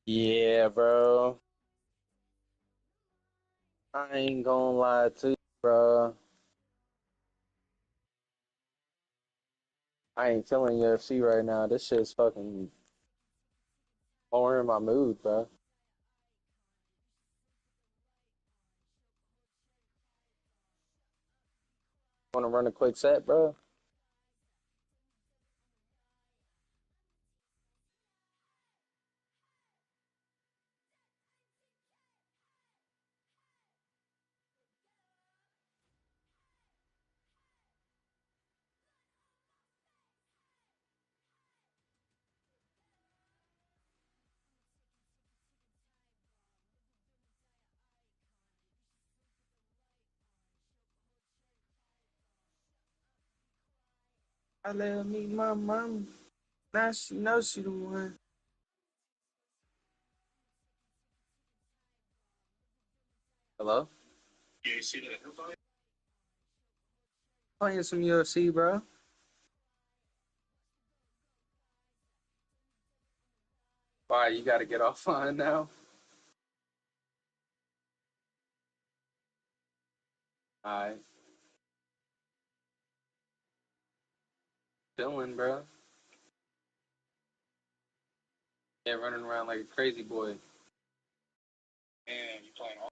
Yeah, bro. I ain't gonna lie to you, bro. I ain't feeling UFC right now. This shit's fucking lowering my mood, bro. Wanna run a quick set, bro? I let her meet my mom. Now she knows she the one. Hello? Playing some UFC, bro. Why, you gotta get offline now? Alright. Chilling, bro. Yeah, running around like a crazy boy. And you playing Austin?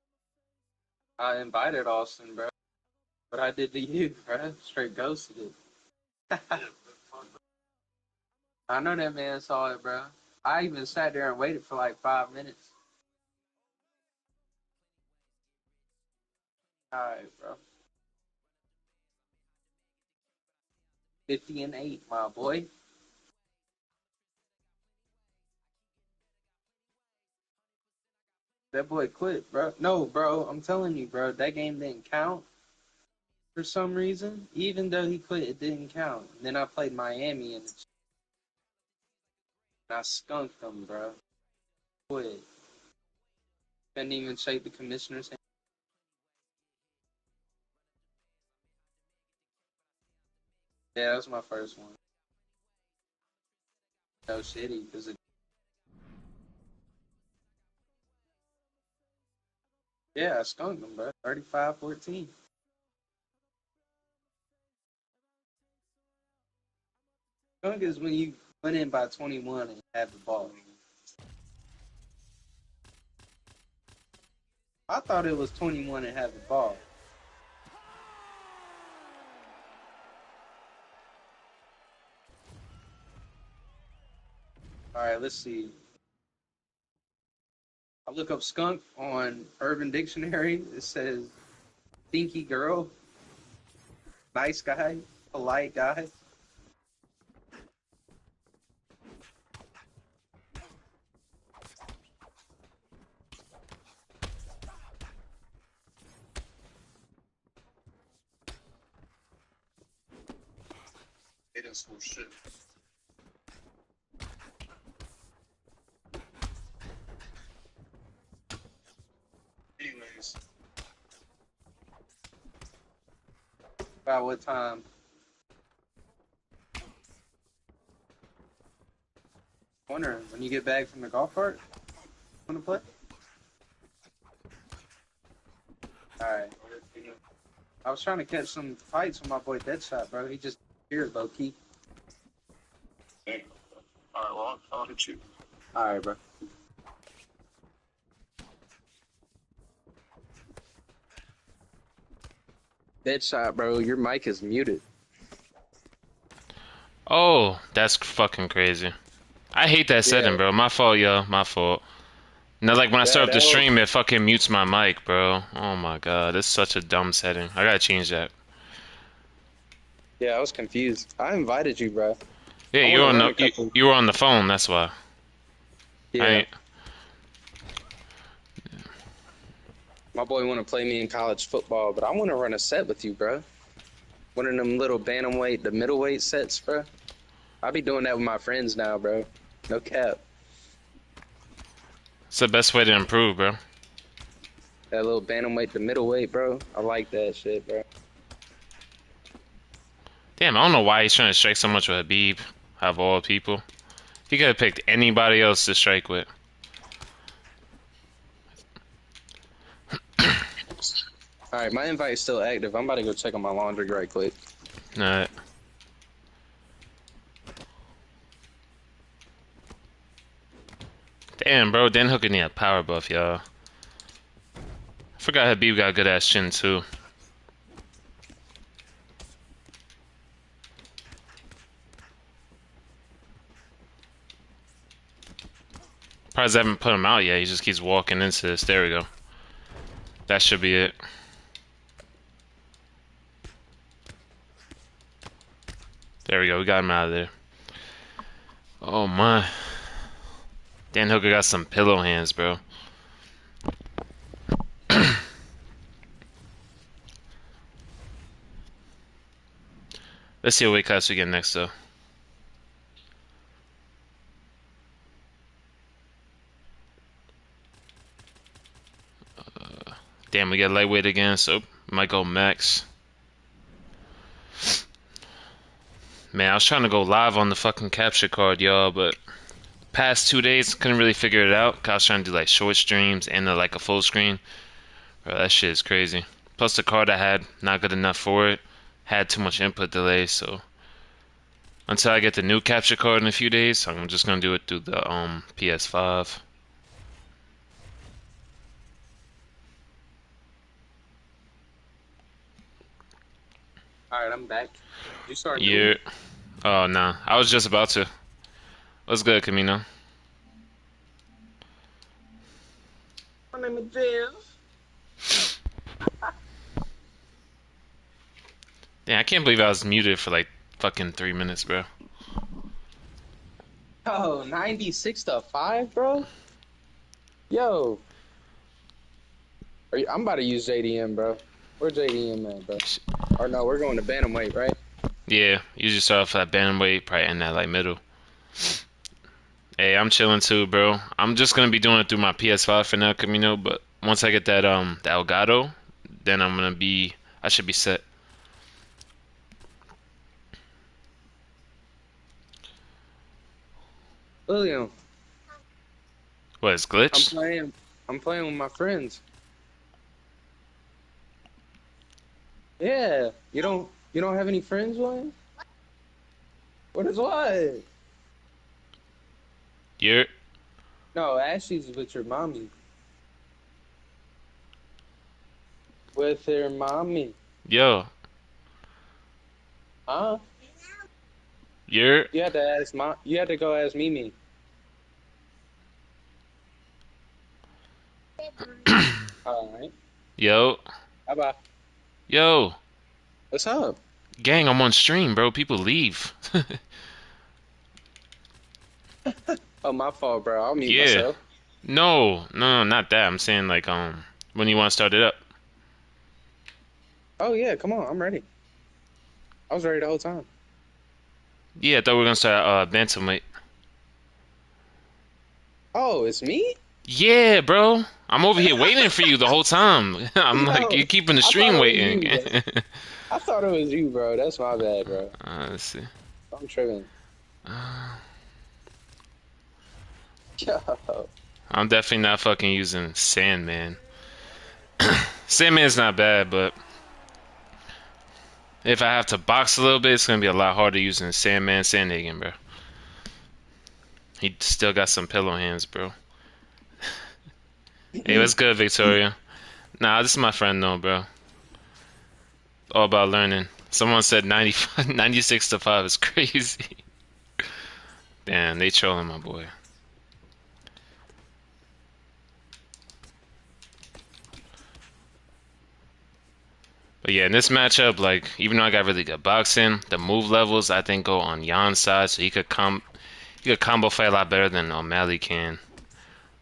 I invited Austin, bro. But I did to you, bro. Straight ghosted it. I know that man saw it, bro. I even sat there and waited for like 5 minutes. Alright, bro. 50-8, my boy. That boy quit, bro. No, bro, I'm telling you, bro, that game didn't count for some reason. Even though he quit, it didn't count. And then I played Miami and I skunked them, bro. Quit. Couldn't even shake the commissioner's hand. Yeah, that was my first one. That was shitty because yeah, I skunked them, bro. 35-14. Skunk is when you went in by 21 and have the ball. I thought it was 21 and have the ball. All right, let's see. I look up skunk on Urban Dictionary. It says stinky girl, nice guy, polite guy. They didn't score shit. Anyways, about what time? Wondering when you get back from the golf cart. Want to play? All right. I was trying to catch some fights with my boy Deadshot, bro. He just here low key. All right, well, I'll hit you. All right, bro. Deadshot, bro. Your mic is muted. Oh, that's fucking crazy. I hate that setting, Yeah, bro. My fault, yo. My fault. Now, like when I start up the that stream, it fucking mutes my mic, bro. Oh my god, that's such a dumb setting. I gotta change that. yeah, I was confused. I invited you, bro. Yeah, I you want were to on run the a couple. you were on the phone. That's why. I Yeah, ain't. my boy want to play me in college football, but I want to run a set with you, bro. One of them little bantamweight, the middleweight sets, bro. I be doing that with my friends now, bro. No cap. It's the best way to improve, bro. That little bantamweight, the middleweight, bro. I like that shit, bro. Damn, I don't know why he's trying to strike so much with Habib. Of all people, he could have picked anybody else to strike with. All right, my invite's still active. I'm about to go check on my laundry right quick. Alright. Damn, bro, Dan Hooker need a power buff, y'all. I forgot Habib got good ass chin too. Probably haven't put him out yet. He just keeps walking into this. There we go. That should be it. There we go. We got him out of there. Oh my. Dan Hooker got some pillow hands, bro. Let's see what weight class we get next, though. Damn, we got lightweight again, so might go max. Man, I was trying to go live on the fucking capture card, y'all, but past 2 days couldn't really figure it out. 'Cause I was trying to do like short streams and like a full screen. Bro, that shit is crazy. Plus the card I had not good enough for it. Had too much input delay, so until I get the new capture card in a few days, I'm just gonna do it through the PS5. All right, I'm back. You start doing Yeah. it? Oh nah, I was just about to. What's good, Camino? My name is Jeff. Damn, I can't believe I was muted for like fucking 3 minutes, bro. Oh, 96 to 5, bro? Yo. I'm about to use JDM, bro. Where JDM at, bro? Or no, we're going to bantamweight, right? Yeah, usually start off at bantamweight, probably end at like middle. Hey, I'm chilling too, bro. I'm just gonna be doing it through my PS5 for now, Camino. But once I get that the Elgato, then I should be set. William, What is I'm glitch? playing. I'm playing with my friends. Yeah. You don't have any friends, William? What is what? You're No, Ashley's with your mommy. With her mommy. yo, Huh? you're You had to ask mom. You had to go ask Mimi. All right. yo, Bye bye. yo, What's up? gang. I'm on stream, bro. People leave. Oh, my fault, bro. I'll mute Yeah. myself. No, not that. I'm saying like when you want to start it up. Oh yeah, come on. I'm ready. I was ready the whole time. Yeah, I thought we were gonna start bantamweight. Oh, it's me? Yeah, bro. I'm over here waiting for you the whole time. I'm like, No, you're keeping the I thought stream it was waiting. you, bro. I thought it was you, bro. That's my bad, bro. Let's see. I'm tripping. Uh, Yo. I'm definitely not fucking using Sandman. Sandman's not bad, but if I have to box a little bit, it's gonna be a lot harder using Sandman Sandhagen, bro. He still got some pillow hands, bro. Hey, what's good, Victoria? Nah, this is my friend, though, bro. All about learning. Someone said 95, 96 to 5 is crazy. Damn, they trolling my boy. But yeah, in this matchup, like, even though I got really good boxing, the move levels I think go on Jan's side, so he could combo fight a lot better than O'Malley can.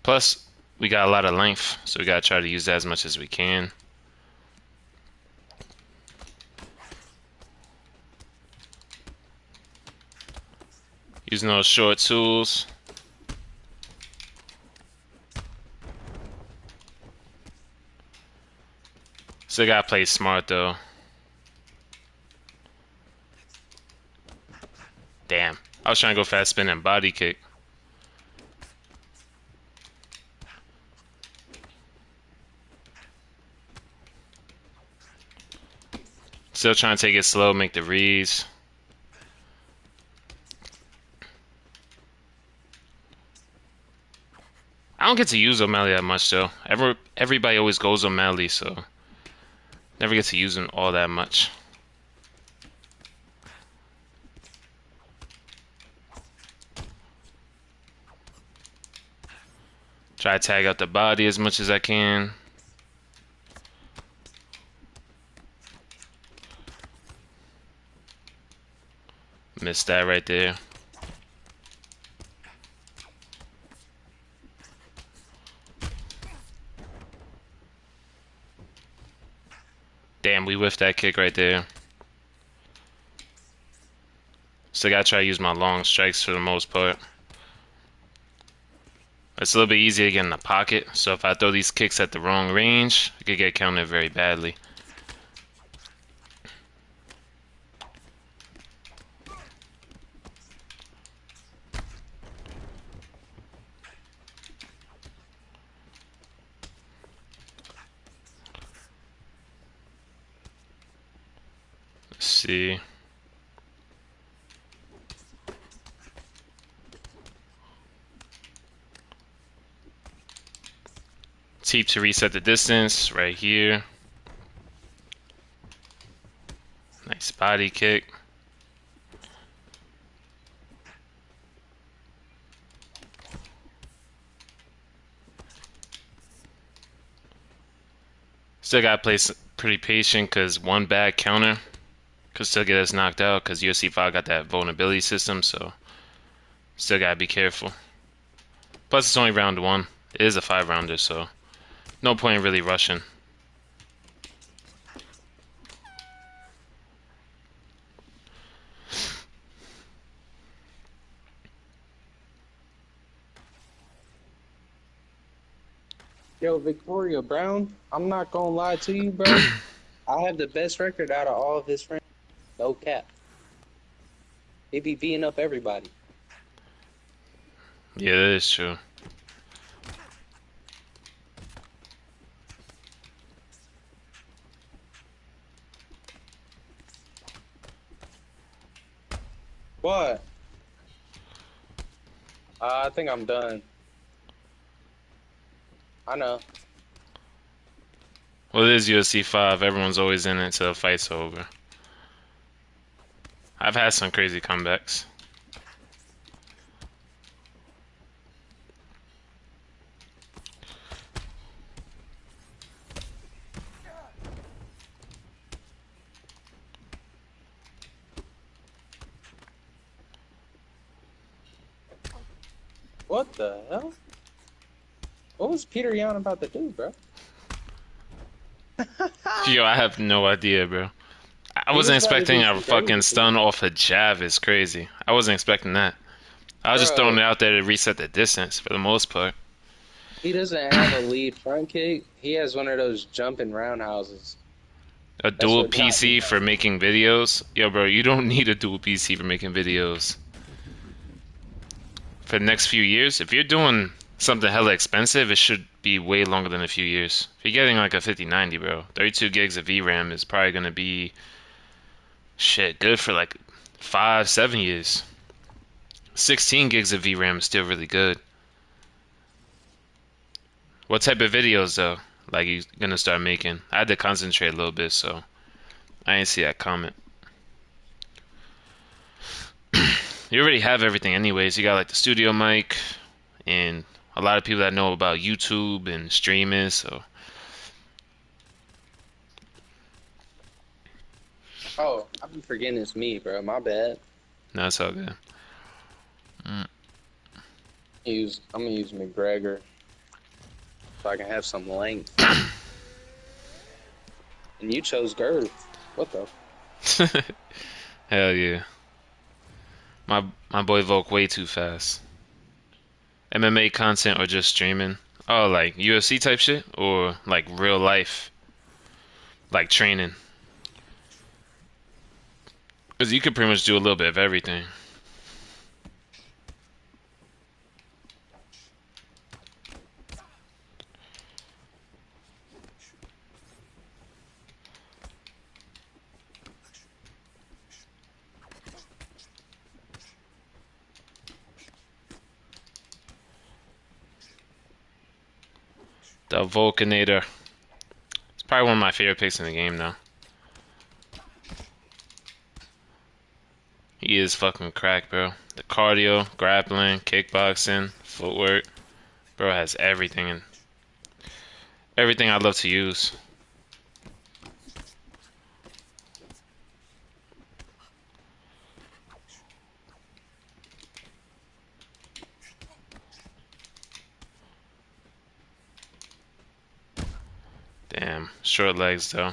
Plus, we got a lot of length, so we gotta try to use that as much as we can. Using those short tools. Still gotta play smart though. Damn. I was trying to go fast spin and body kick. Still trying to take it slow, make the reads. I don't get to use O'Malley that much though. Everybody always goes O'Malley, so never get to use him all that much. Try to tag out the body as much as I can. Missed that right there. Damn, we whiffed that kick right there. Still gotta try to use my long strikes for the most part. It's a little bit easier to get in the pocket, so if I throw these kicks at the wrong range, I could get countered very badly. Let's see. Teep to reset the distance right here. Nice body kick. Still gotta play pretty patient because one bad counter could still get us knocked out because UFC 5 got that vulnerability system, so still gotta be careful. Plus it's only round 1. It is a 5-rounder, so no point in really rushing. Yo, Victoria Brown, I'm not gonna lie to you, bro. I have the best record out of all of his friends. No cap. He be beating up everybody. Yeah, that is true. What? I think I'm done. I know. Well, it is UFC 5. Everyone's always in it till the fight's over. I've had some crazy comebacks. What the hell? What was Peter Yan about to do, bro? Yo, I have no idea, bro. I He wasn't was about to expecting do a some fucking crazy stun shit. off a jab. Is crazy. I wasn't expecting that. I was just throwing Bro, it out there to reset the distance for the most part. he doesn't have a lead front kick. He has one of those jumping roundhouses. A That's dual what got me. PC for making videos? Yo, bro, you don't need a dual PC for making videos. For the next few years, if you're doing something hella expensive, it should be way longer than a few years. If you're getting like a 5090, bro, 32 gigs of VRAM is probably gonna be shit good for like 5, 7 years. 16 gigs of VRAM is still really good. What type of videos though? Like you gonna start making? I had to concentrate a little bit, so I didn't see that comment. You already have everything anyways. You got like the studio mic and a lot of people that know about YouTube and streaming, so Oh, I've been forgetting it's me, bro. My bad. no, it's all good. I'm gonna use McGregor so I can have some length. And you chose girth. What the? Hell yeah. My boy Volk way too fast. MMA content or just streaming? Oh, like UFC type shit or like real life, like training. Cause you could pretty much do a little bit of everything. The Vulcanator. It's probably one of my favorite picks in the game now. He is fucking crack, bro. The cardio, grappling, kickboxing, footwork. Bro has everything and everything I love to use. Damn, short legs though.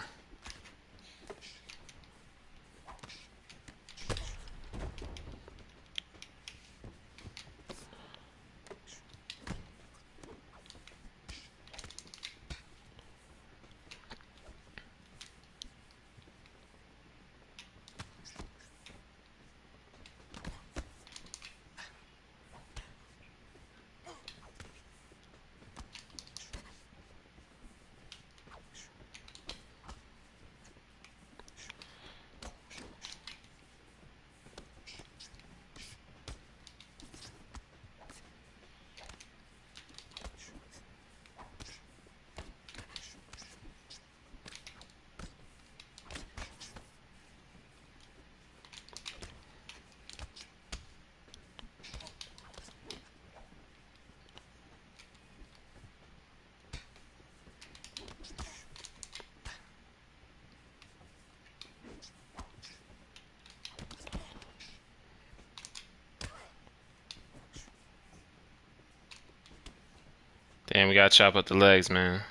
Damn, we gotta chop up the legs, man.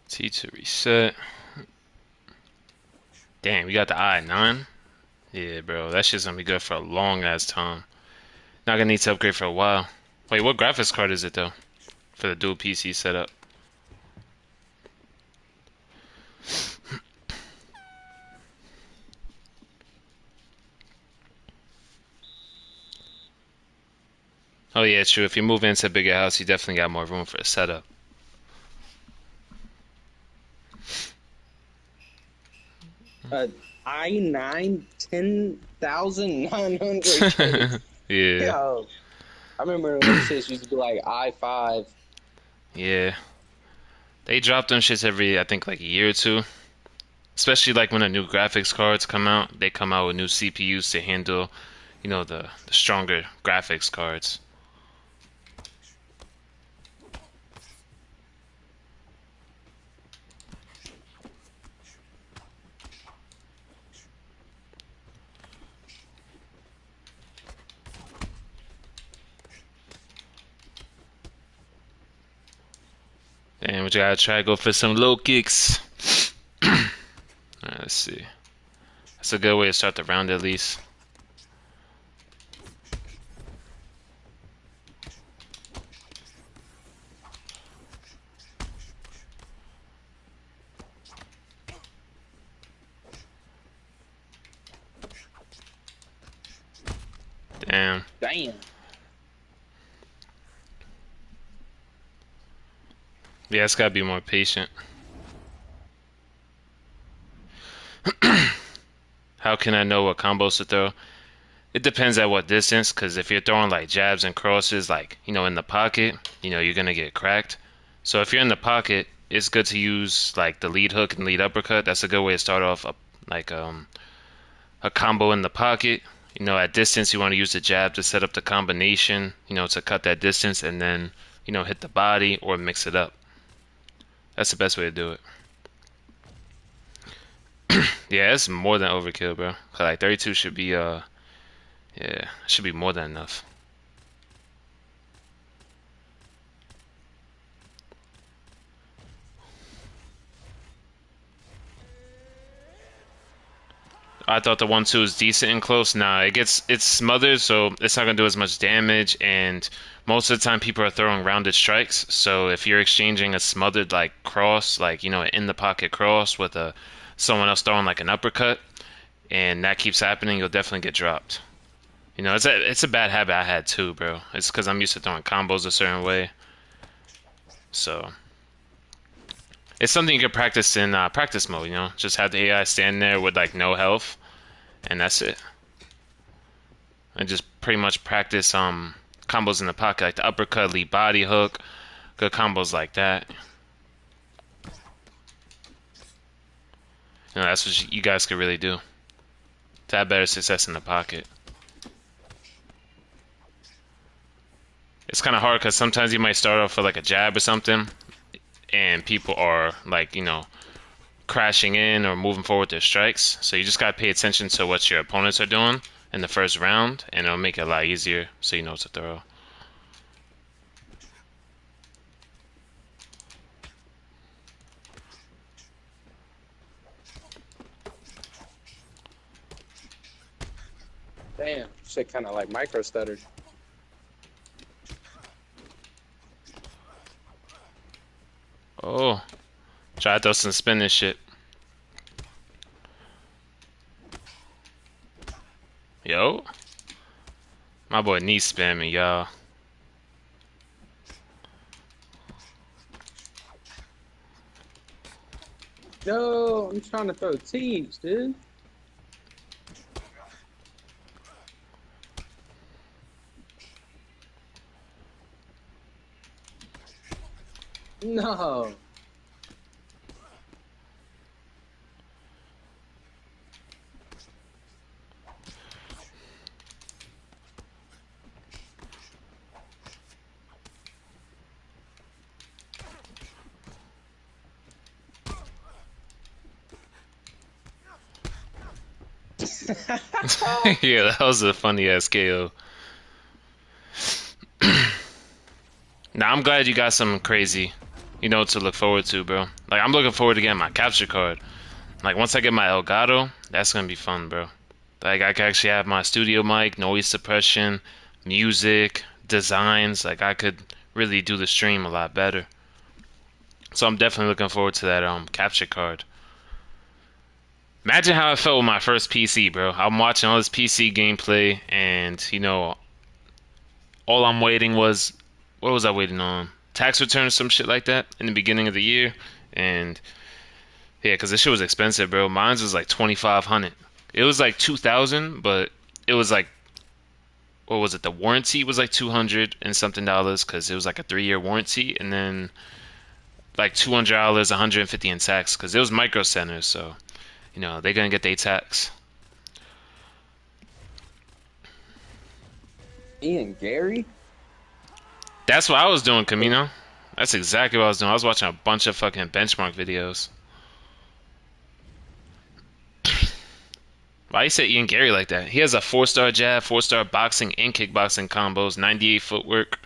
T to reset. Damn, we got the I9. Yeah, bro, that shit's gonna be good for a long ass time. Not gonna need to upgrade for a while. Wait, what graphics card is it though? For the dual PC setup. Oh yeah, true. If you move into a bigger house, you definitely got more room for a setup. I9 10,900K. Yeah, Yo, I remember when them shits used to be like I5. yeah. They drop them shits every, I think, like a year or two. Especially like when the new graphics cards come out, they come out with new CPUs to handle, the stronger graphics cards. And we gotta try to go for some low kicks. Alright, let's see. That's a good way to start the round at least. Damn. Damn. Yeah, it's gotta be more patient. How can I know what combos to throw? It depends at what distance, because if you're throwing like jabs and crosses, like, in the pocket, you're gonna get cracked. So if you're in the pocket, it's good to use like the lead hook and lead uppercut. That's a good way to start off a combo in the pocket. At distance, you want to use the jab to set up the combination, to cut that distance, and then, hit the body or mix it up. That's the best way to do it. Yeah, it's more than overkill, bro. 'Cause, like 32 should be yeah, should be more than enough. I thought the 1-2 was decent and close. Nah, it's smothered, so it's not gonna do as much damage. And most of the time, people are throwing rounded strikes. So if you're exchanging a smothered like cross, like in the pocket cross with a someone else throwing like an uppercut, and that keeps happening, you'll definitely get dropped. It's a bad habit I had too, bro. It's because I'm used to throwing combos a certain way. So it's something you can practice in practice mode. Just have the AI stand there with like no health, and that's it. And just pretty much practice combos in the pocket, like the uppercut, lead body hook, good combos like that. That's what you guys could really do to have better success in the pocket. It's kind of hard because sometimes you might start off with like a jab or something, and people are like, crashing in or moving forward with their strikes. So you just gotta pay attention to what your opponents are doing in the first round, and it'll make it a lot easier so you know what to throw. Damn, shit kind of like micro stuttered. Oh, try to throw some spin and shit. Yo, my boy knee spamming, y'all. Yo, I'm trying to throw teams, dude. No. Yeah, that was a funny ass KO. Now I'm glad you got something crazy, to look forward to, bro. Like I'm looking forward to getting my capture card. Like once I get my Elgato, that's gonna be fun, bro. Like I can actually have my studio mic, noise suppression, music, designs. Like I could really do the stream a lot better. So I'm definitely looking forward to that capture card. Imagine how I felt with my first PC, bro. I'm watching all this PC gameplay, and all I'm waiting was, what was I waiting on? Tax return or some shit like that in the beginning of the year, and yeah, because this shit was expensive, bro. Mine's was like 2,500. It was like 2,000, but it was like, what was it? The warranty was like 200 and something dollars because it was like a 3-year warranty, and then like $200, 150 in tax because it was micro centers, so they're gonna get their tax. Ian Gary? That's what I was doing, Camino. That's exactly what I was doing. I was watching a bunch of fucking benchmark videos. Why you say Ian Gary like that? He has a 4-star jab, 4-star boxing and kickboxing combos, 98 footwork.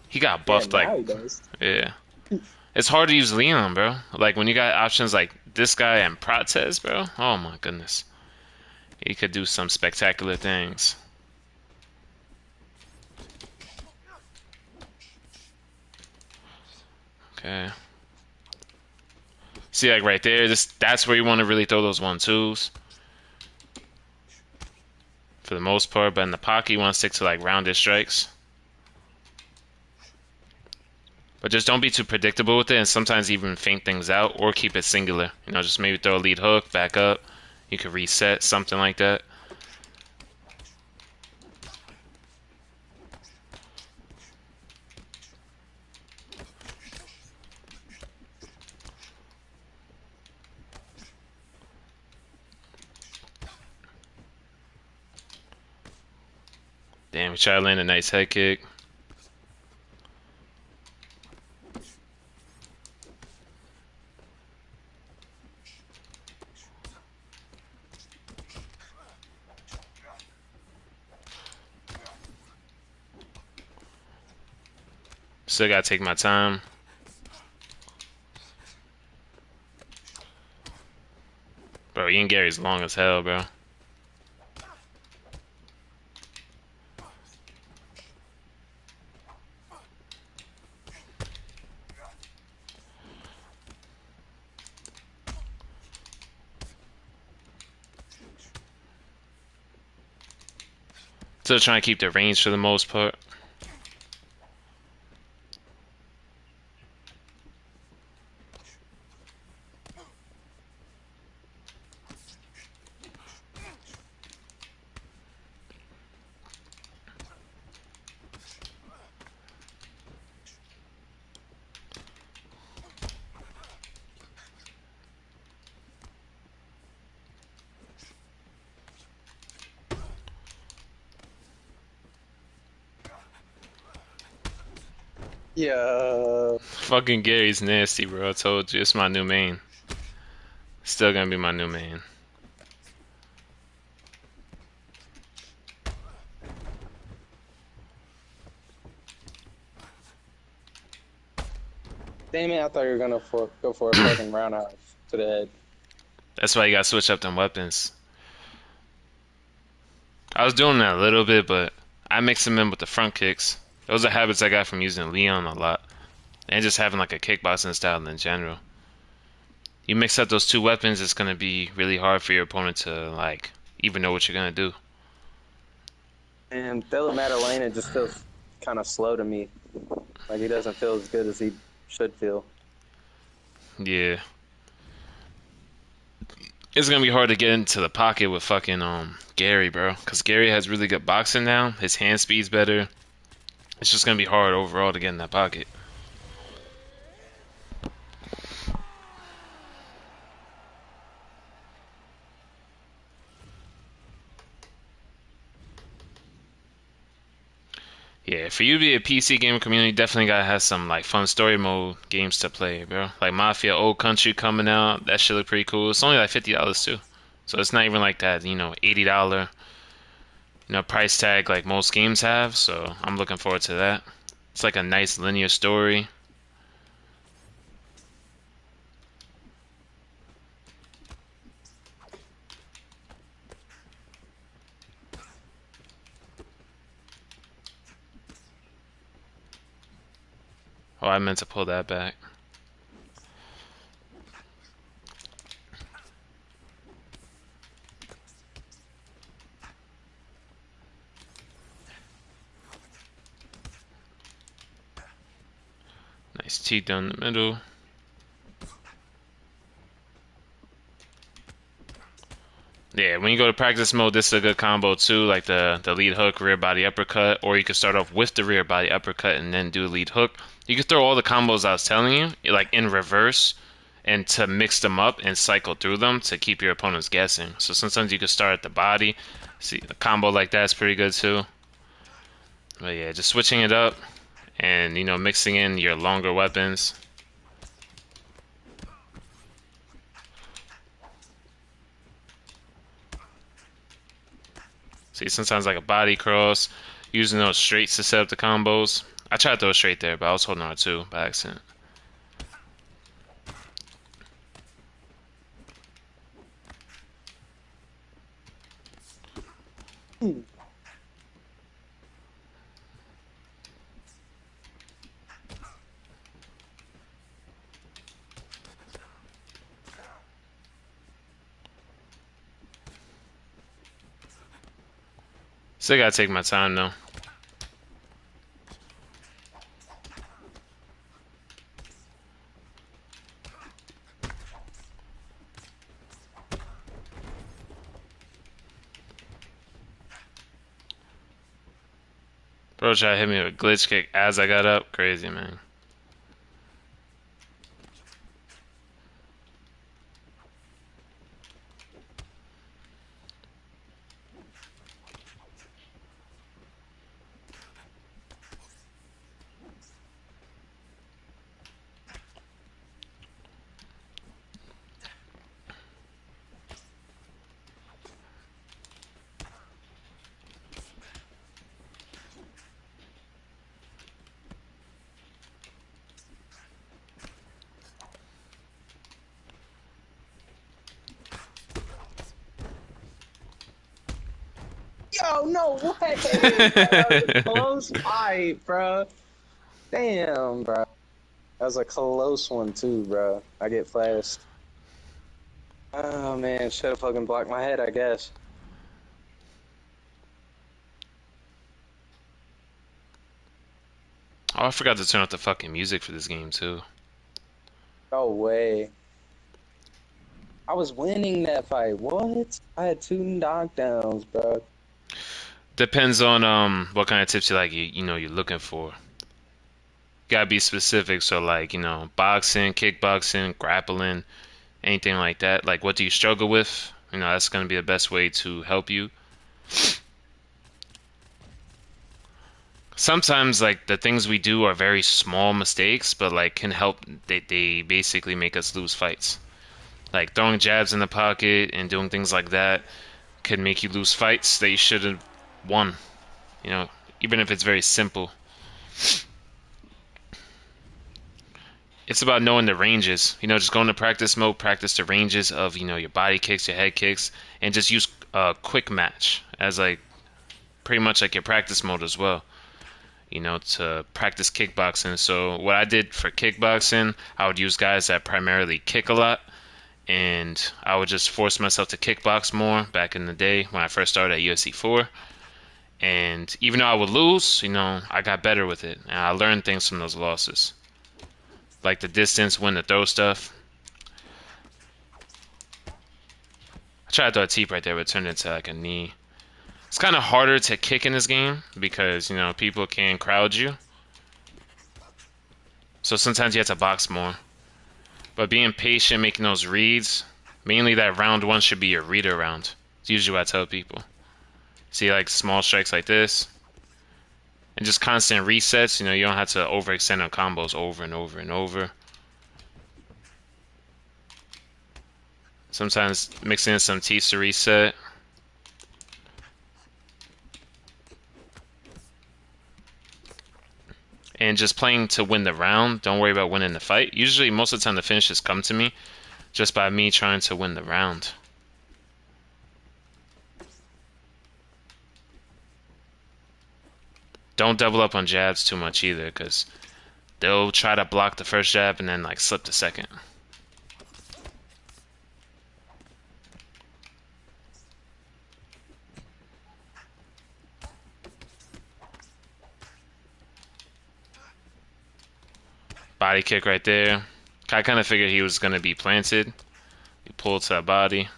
He got Yeah, buffed like, now he does. yeah. It's hard to use Leon, bro. Like when you got options like this guy and Protez, bro. Oh my goodness. He could do some spectacular things. Okay. See, like right there, that's where you want to really throw those 1-2s. For the most part, but in the pocket, you want to stick to like rounded strikes. But just don't be too predictable with it, and sometimes even feint things out or keep it singular. Just maybe throw a lead hook, back up. You could reset, something like that. Damn, we try to land a nice head kick. Still gotta take my time. Bro, Ian Gary's long as hell, bro. Still trying to keep the range for the most part. Yeah. Fucking Gary's nasty, bro. I told you, it's my new main. Still gonna be my new main. Damn it, I thought you were gonna go for a fucking roundhouse to the head. That's why you gotta switch up them weapons. I was doing that a little bit, but I mix them in with the front kicks. Those are habits I got from using Leon a lot. And just having like a kickboxing style in general. You mix up those two weapons, it's gonna be really hard for your opponent to like even know what you're gonna do. And Dylan Madalena just feels kind of slow to me. Like he doesn't feel as good as he should feel. Yeah. It's gonna be hard to get into the pocket with fucking Gary, bro. Cause Gary has really good boxing now. His hand speed's better. It's just gonna be hard overall to get in that pocket. Yeah, for you to be a PC game community, definitely gotta have some like fun story mode games to play, bro. Like Mafia Old Country coming out, that shit look pretty cool. It's only like $50 too, so it's not even like that, $80, price tag like most games have. So I'm looking forward to that. It's like a nice linear story. Oh, I meant to pull that back. Nice T down the middle. Yeah, when you go to practice mode, this is a good combo too, like the lead hook, rear body uppercut, or you can start off with the rear body uppercut and then do a lead hook. You can throw all the combos I was telling you, like in reverse, and to mix them up and cycle through them to keep your opponents guessing. So sometimes you can start at the body. See, a combo like that's pretty good too. But yeah, just switching it up and mixing in your longer weapons. See, sometimes like a body cross, using those straights to set up the combos. I tried to throw a straight there, but I was holding R2 by accident. Still gotta take my time though. Bro tried to hit me with a glitch kick as I got up. Crazy, man. Yo, no way, bro. That was a close fight, bro. Damn, bro. That was a close one too, bro. I get flashed. Oh man, should have fucking blocked my head, I guess. Oh, I forgot to turn off the fucking music for this game too. No way. I was winning that fight. What? I had two knockdowns, bro. Depends on what kind of tips you like you know you're looking for. Gotta be specific, so like, boxing, kickboxing, grappling, anything like that. Like what do you struggle with? That's gonna be the best way to help you. Sometimes like the things we do are very small mistakes, but like can help they basically make us lose fights. Like throwing jabs in the pocket and doing things like that could make you lose fights that you should have won, you know, even if it's very simple. It's about knowing the ranges. Just go into practice mode, practice the ranges of, your body kicks, your head kicks, and just use a quick match as like pretty much like your practice mode as well, to practice kickboxing. So what I did for kickboxing, I would use guys that primarily kick a lot, and I would just force myself to kickbox more back in the day when I first started at UFC 4. And even though I would lose, I got better with it, and I learned things from those losses, like the distance, when to throw stuff. I tried to throw a teep right there, but it turned into like a knee. It's kind of harder to kick in this game because, people can crowd you. So sometimes you have to box more. But being patient, making those reads, mainly that round one should be your reader round. It's usually what I tell people. See, like small strikes like this, and just constant resets. You don't have to overextend on combos over and over and over. Sometimes mixing in some teeth to reset. And just playing to win the round. Don't worry about winning the fight. Usually, most of the time, the finishes come to me just by me trying to win the round. Don't double up on jabs too much either, because they'll try to block the first jab and then like slip the second. Body kick right there. I kind of figured he was going to be planted. He pulled to that body.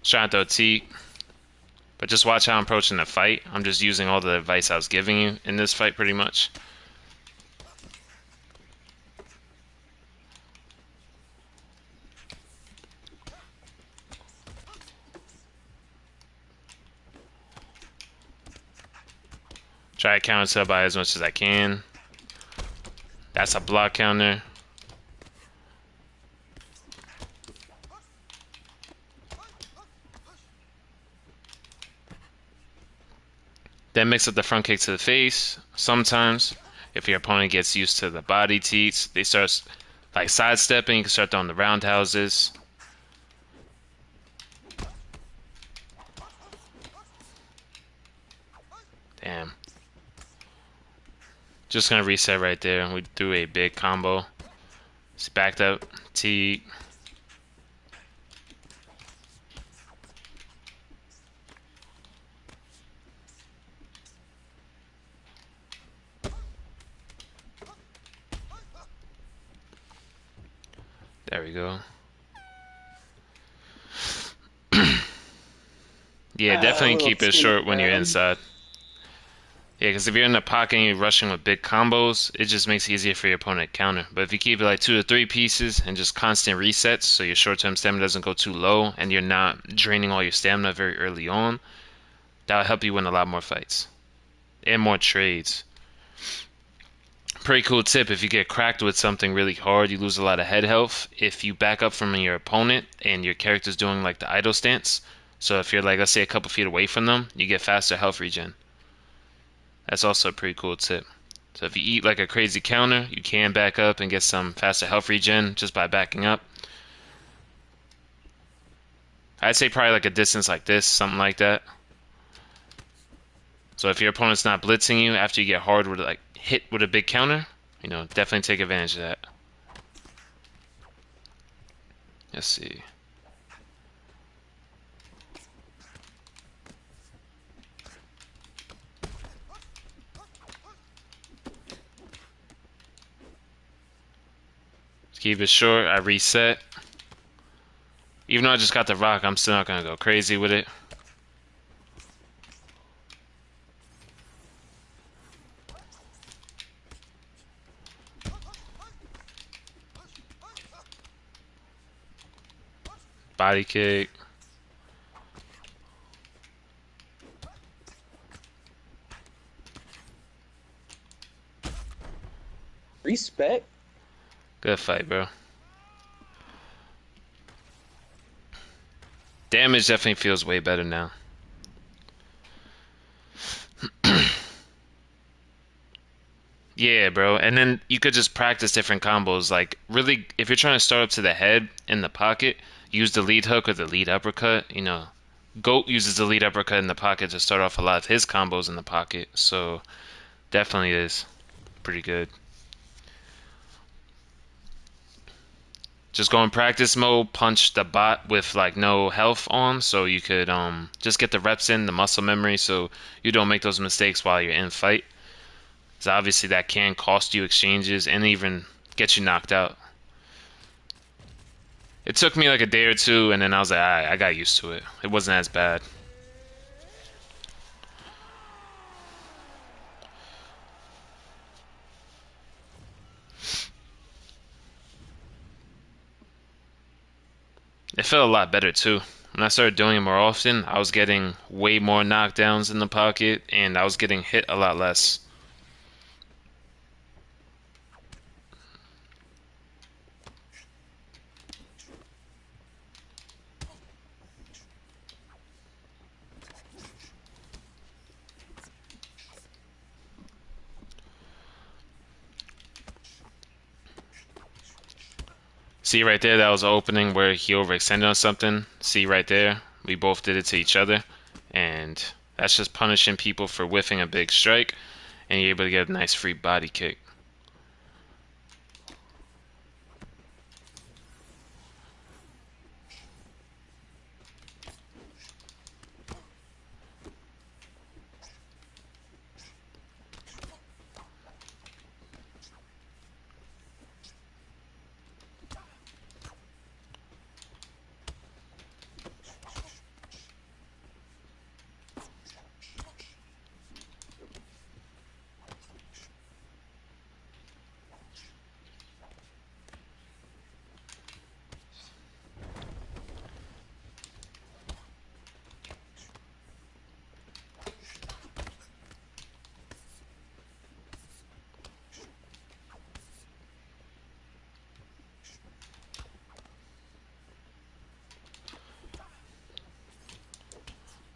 Trying to throw T. But just watch how I'm approaching the fight. I'm just using all the advice I was giving you in this fight pretty much. Try to counter sub by as much as I can. That's a block counter. Then mix up the front kick to the face. Sometimes, if your opponent gets used to the body teats, they start like sidestepping. You can start throwing the roundhouses. Damn. Just gonna reset right there. We threw a big combo. It's backed up. T. There we go. Yeah, definitely keep it short when you're inside. Yeah, because if you're in the pocket and you're rushing with big combos, it just makes it easier for your opponent to counter. But if you keep it like 2 to 3 pieces and just constant resets, so your short-term stamina doesn't go too low and you're not draining all your stamina very early on, that'll help you win a lot more fights and more trades. Pretty cool tip: if you get cracked with something really hard, you lose a lot of head health. If you back up from your opponent and your character's doing like the idle stance, so if you're like, let's say, a couple feet away from them, you get faster health regen. That's also a pretty cool tip. So if you eat like a crazy counter, you can back up and get some faster health regen just by backing up. I'd say probably like a distance like this, something like that. So if your opponent's not blitzing you after you get hard with like hit with a big counter, you know, definitely take advantage of that. Let's see. Let's keep it short. I reset. Even though I just got the rock, I'm still not gonna go crazy with it. Body kick. Respect. Good fight, bro. Damage definitely feels way better now. Yeah, bro. And then you could just practice different combos. Like, really, if you're trying to start up to the head in the pocket, use the lead hook or the lead uppercut. You know, Goat uses the lead uppercut in the pocket to start off a lot of his combos in the pocket. So, definitely is pretty good. Just go in practice mode, punch the bot with like no health on, so you could just get the reps in, the muscle memory, so you don't make those mistakes while you're in fight. So obviously that can cost you exchanges and even get you knocked out. It took me like a day or two, and then I was like, alright, I got used to it. It wasn't as bad. It felt a lot better too. When I started doing it more often, I was getting way more knockdowns in the pocket, and I was getting hit a lot less. See right there, that was an opening where he overextended on something. See right there, we both did it to each other. And that's just punishing people for whiffing a big strike. And you're able to get a nice free body kick.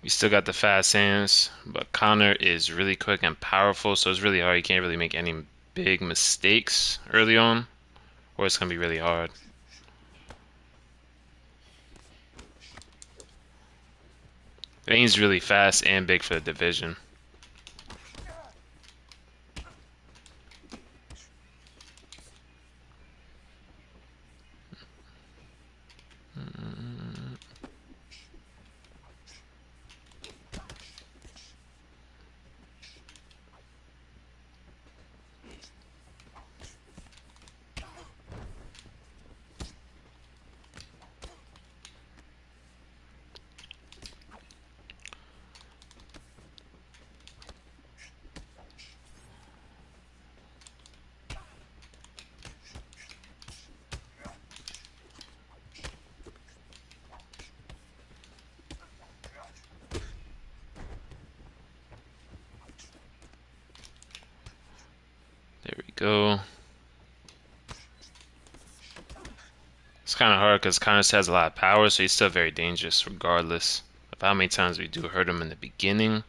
You still got the fast hands, but Connor is really quick and powerful, so it's really hard. You can't really make any big mistakes early on, or it's gonna be really hard. Vane's really fast and big for the division. There we go. It's kind of hard because Connor has a lot of power, so he's still very dangerous regardless of how many times we do hurt him in the beginning.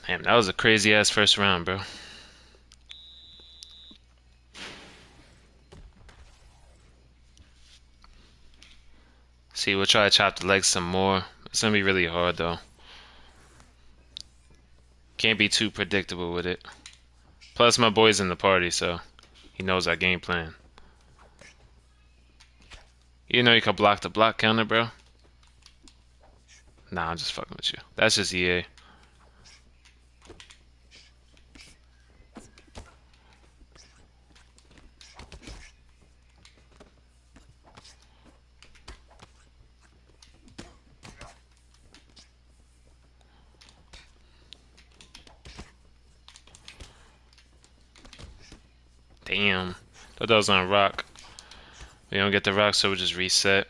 Damn, that was a crazy ass first round, bro. See, we'll try to chop the legs some more. It's gonna be really hard though. Can't be too predictable with it. Plus, my boy's in the party, so he knows our game plan. You know you can block the block counter, bro. Nah, I'm just fucking with you. That's just EA. Damn. Thought that was on a rock. We don't get the rock, so we'll just reset.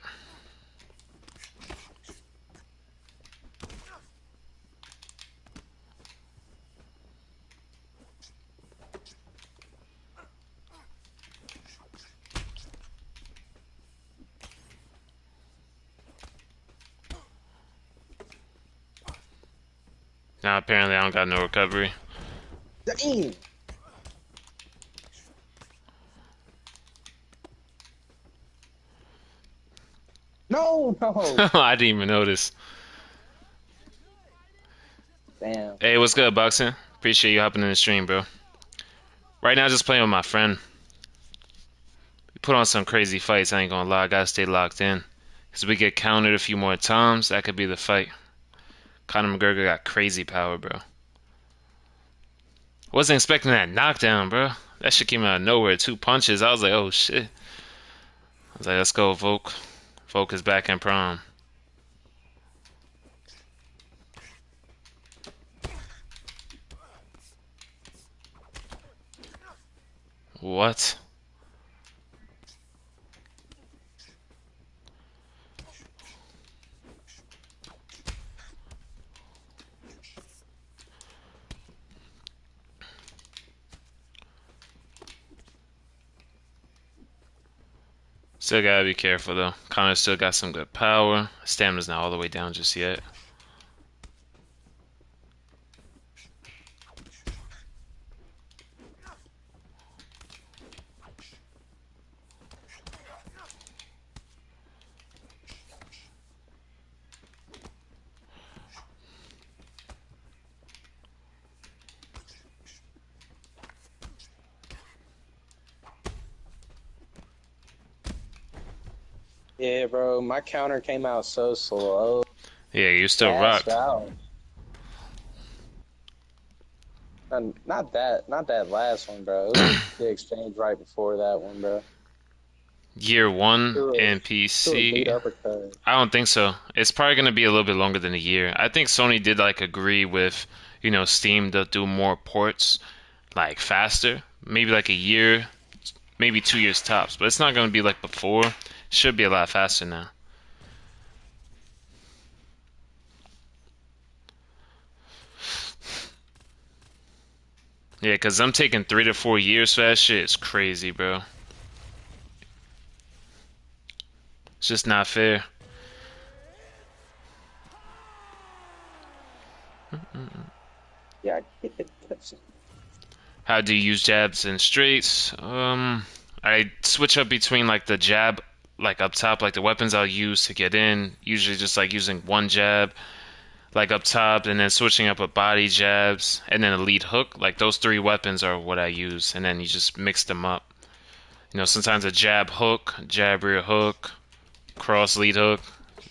Now apparently I don't got no recovery. Damn. No, no. I didn't even notice. Damn. Hey, what's good, Boxing? Appreciate you hopping in the stream, bro. Right now, just playing with my friend. We put on some crazy fights, I ain't gonna lie. I gotta stay locked in. Because we get countered a few more times, that could be the fight. Conor McGregor got crazy power, bro. Wasn't expecting that knockdown, bro. That shit came out of nowhere. 2 punches. I was like, oh shit. I was like, let's go, Volk. Volk is back in prom. What? Still gotta be careful though. Conor still got some good power. Stamina's not all the way down just yet. Yeah, bro. My counter came out so slow. Yeah, you still Fast rocked. out. And not that last one, bro. It was the exchange right before that one, bro. Year one Threw a, threw a late NPC. uppercut. I don't think so. It's probably gonna be a little bit longer than a year. I think Sony did like agree with, Steam to do more ports like faster. Maybe like a year, maybe 2 years tops. But it's not gonna be like before. It should be a lot faster now. Yeah, because I'm taking 3 to 4 years for that shit. It's crazy, bro. It's just not fair. Yeah. How do you use jabs and straights? I switch up between like the jab, like up top, like the weapons I'll use to get in. Usually just like using one jab, like up top, and then switching up with body jabs, and then a lead hook. Like those three weapons are what I use, and then you just mix them up. Sometimes a jab hook, jab rear hook, cross lead hook,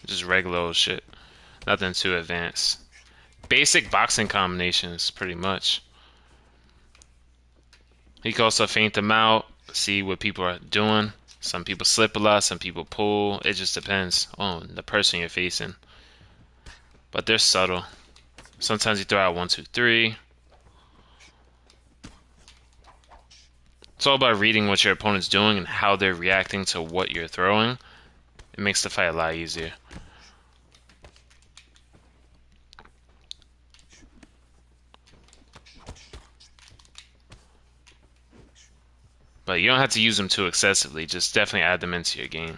just regular old shit. Nothing too advanced. Basic boxing combinations, pretty much. You can also feint them out, see what people are doing. Some people slip a lot, some people pull. It just depends on the person you're facing. But they're subtle. Sometimes you throw out 1, 2, 3. It's all about reading what your opponent's doing and how they're reacting to what you're throwing. It makes the fight a lot easier. But you don't have to use them too excessively. Just definitely add them into your game.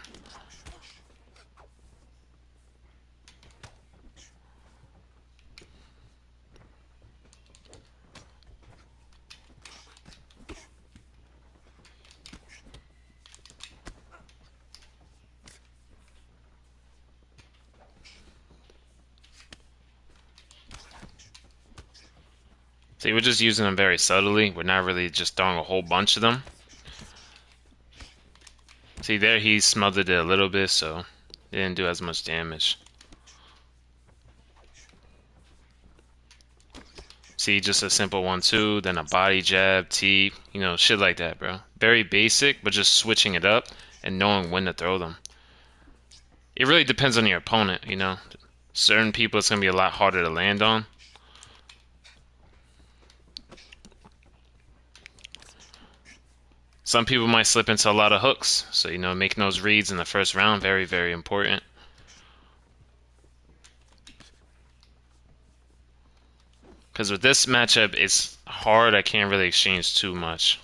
See, we're just using them very subtly. We're not really just throwing a whole bunch of them. See, there he smothered it a little bit, so it didn't do as much damage. See, just a simple 1-2, then a body jab, T, you know, shit like that, bro. Very basic, but just switching it up and knowing when to throw them. It really depends on your opponent, you know. Certain people it's going to be a lot harder to land on. Some people might slip into a lot of hooks. So, you know, making those reads in the first round, very, very important. Because with this matchup, it's hard. I can't really exchange too much.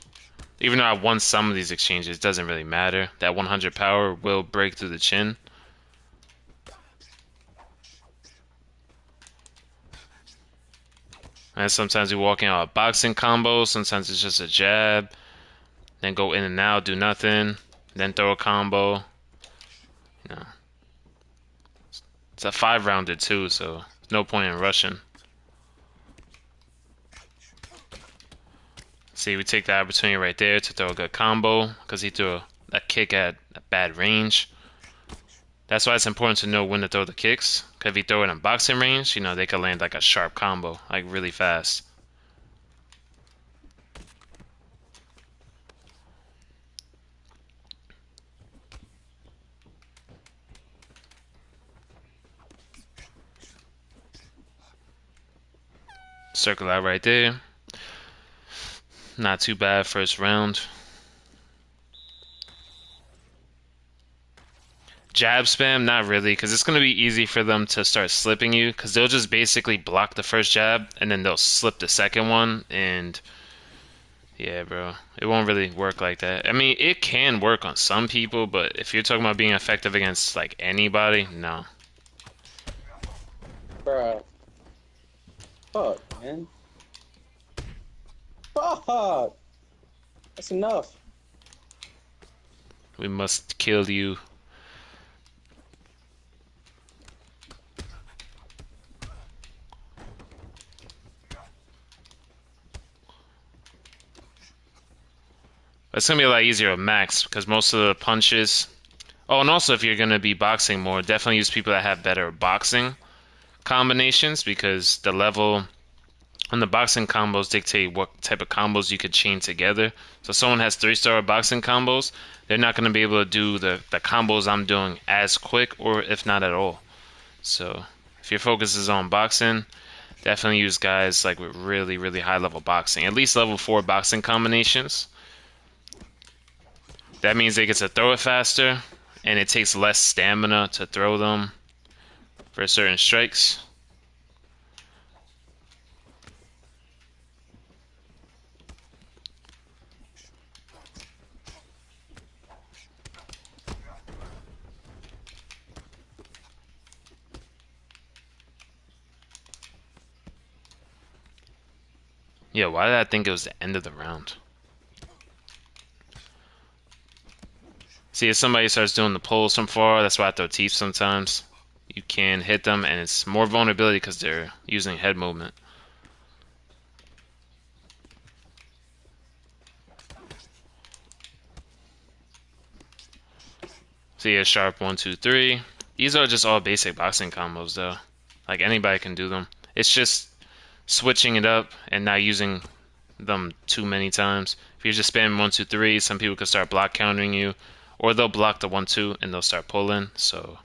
Even though I won some of these exchanges, it doesn't really matter. That 100 power will break through the chin. And sometimes we walk in on a boxing combo. Sometimes it's just a jab. Then go in and out, do nothing. Then throw a combo. You know. It's a 5-rounder too, so no point in rushing. See, we take the opportunity right there to throw a good combo because he threw a kick at a bad range. That's why it's important to know when to throw the kicks. Because if you throw it in boxing range, you know, they could land like a sharp combo, like really fast. Circle out right there. Not too bad first round. Jab spam, not really, because it's going to be easy for them to start slipping you, because they'll just basically block the first jab, and then they'll slip the second one, and yeah, bro, it won't really work like that. I mean, it can work on some people, but if you're talking about being effective against, like, anybody, no. Bruh. Fuck, man. Fuck! That's enough. We must kill you. It's gonna be a lot easier with Max because most of the punches. Oh, and also if you're gonna be boxing more, definitely use people that have better boxing combinations because the level and the boxing combos dictate what type of combos you could chain together. So if someone has 3-star boxing combos, they're not gonna be able to do the combos I'm doing as quick or if not at all. So if your focus is on boxing, definitely use guys like with really, really high level boxing, at least level 4 boxing combinations. That means they get to throw it faster, and it takes less stamina to throw them for certain strikes. Yeah, why did I think it was the end of the round? See, if somebody starts doing the pulls from far, that's why I throw teeth sometimes. You can hit them, and it's more vulnerability because they're using head movement. See, a sharp 1, 2, 3. These are just all basic boxing combos, though. Like anybody can do them. It's just switching it up and not using them too many times. If you're just spamming 1, 2, 3, some people could start block countering you, or they'll block the 1, 2 and they'll start pulling. So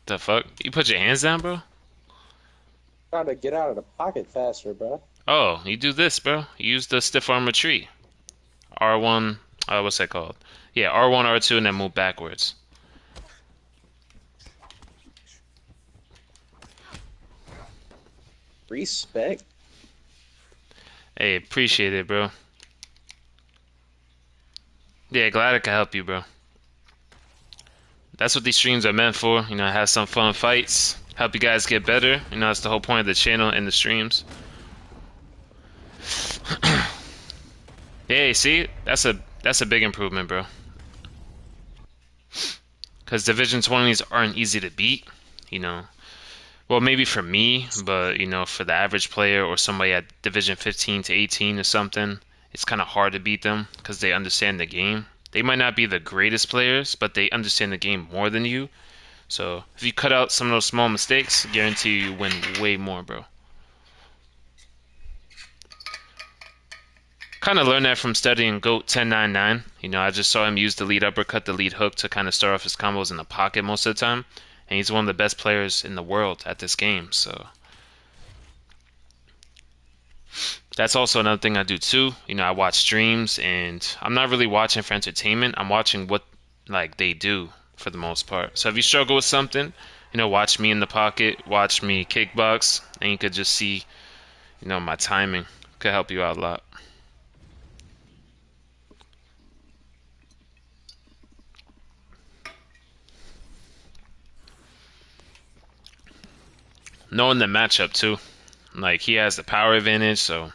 the fuck? You put your hands down, bro? Try to get out of the pocket faster, bro. Oh, you do this, bro. You use the stiff arm retreat. R1, what's that called? Yeah, R1, R2, and then move backwards. Respect. Hey, appreciate it, bro. Yeah, glad I could help you, bro. That's what these streams are meant for. You know, have some fun fights, help you guys get better. You know, that's the whole point of the channel and the streams. Hey, see, that's a big improvement, bro. Because Division 20s aren't easy to beat. You know, well, maybe for me, but you know, for the average player or somebody at Division 15 to 18 or something, it's kind of hard to beat them because they understand the game. They might not be the greatest players, but they understand the game more than you. So if you cut out some of those small mistakes, guarantee you win way more, bro. Kind of learned that from studying GOAT 1099. You know, I just saw him use the lead uppercut, the lead hook to kind of start off his combos in the pocket most of the time. And he's one of the best players in the world at this game. So that's also another thing I do too. You know, I watch streams and I'm not really watching for entertainment. I'm watching what like they do for the most part. So if you struggle with something, you know, watch me in the pocket, watch me kickbox, and you could just see, you know, my timing could help you out a lot. Knowing the matchup too. Like he has the power advantage, so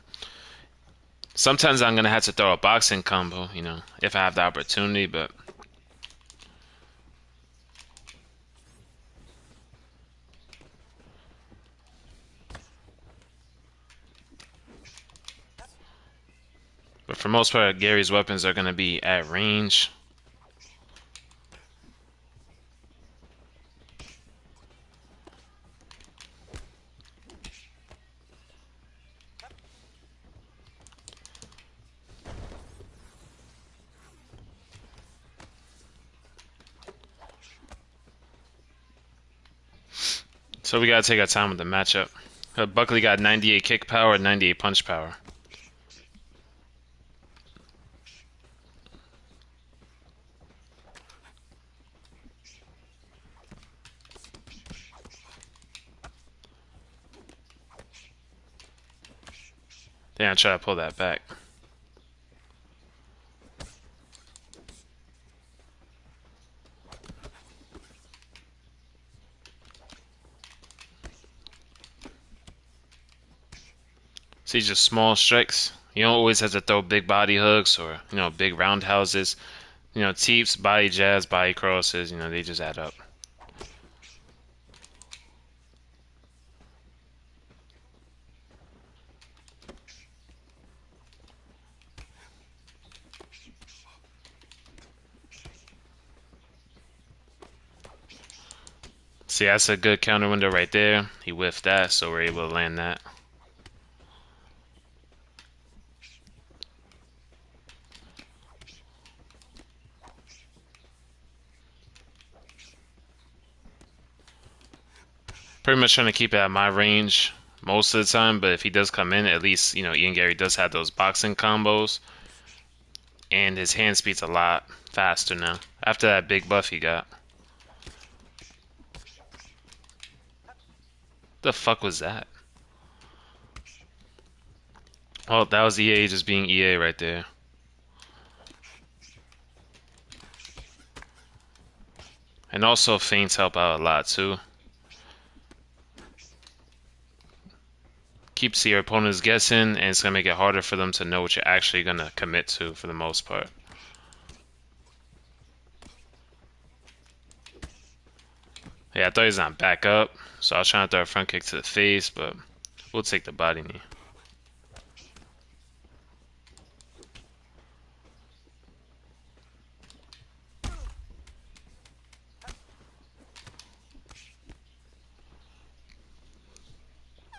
sometimes I'm gonna have to throw a boxing combo, you know, if I have the opportunity, but for most part, Gary's weapons are gonna be at range. So we gotta take our time with the matchup. Buckley got 98 kick power, 98 punch power. Then I try to pull that back. See, just small strikes. You don't always have to throw big body hooks or, you know, big roundhouses. You know, teeps, body jabs, body crosses, you know, they just add up. See, that's a good counter window right there. He whiffed that, so we're able to land that. Pretty much trying to keep it at my range most of the time, but if he does come in, at least, you know, Ian Gary does have those boxing combos, and his hand speed's a lot faster now after that big buff he got. The fuck was that? Oh, that was EA just being EA right there. And also feints help out a lot too. Keeps your opponents guessing, and it's gonna make it harder for them to know what you're actually gonna commit to for the most part. Yeah, I thought he was on back up, so I was trying to throw a front kick to the face, but we'll take the body knee.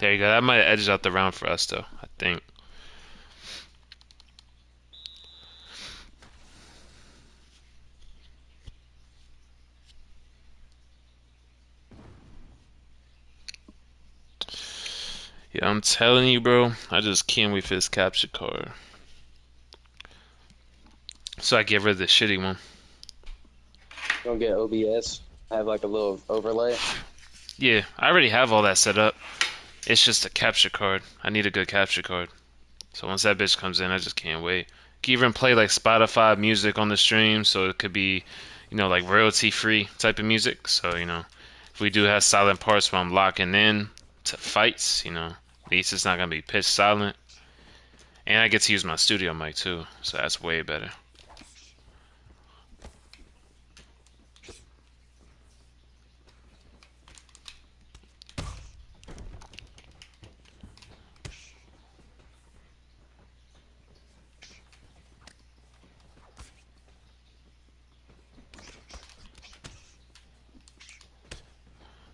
There you go. That might have edged out the round for us, though, I think. Yeah, I'm telling you, bro. I just can't wait for this capture card. So I get rid of the shitty one. Don't get OBS. Have like a little overlay. Yeah, I already have all that set up. It's just a capture card. I need a good capture card. So once that bitch comes in, I just can't wait. You can even play like Spotify music on the stream, so it could be, like royalty free type of music. So, if we do have silent parts where I'm locking in to fights, at least it's not gonna be pitch silent. And I get to use my studio mic too, so that's way better.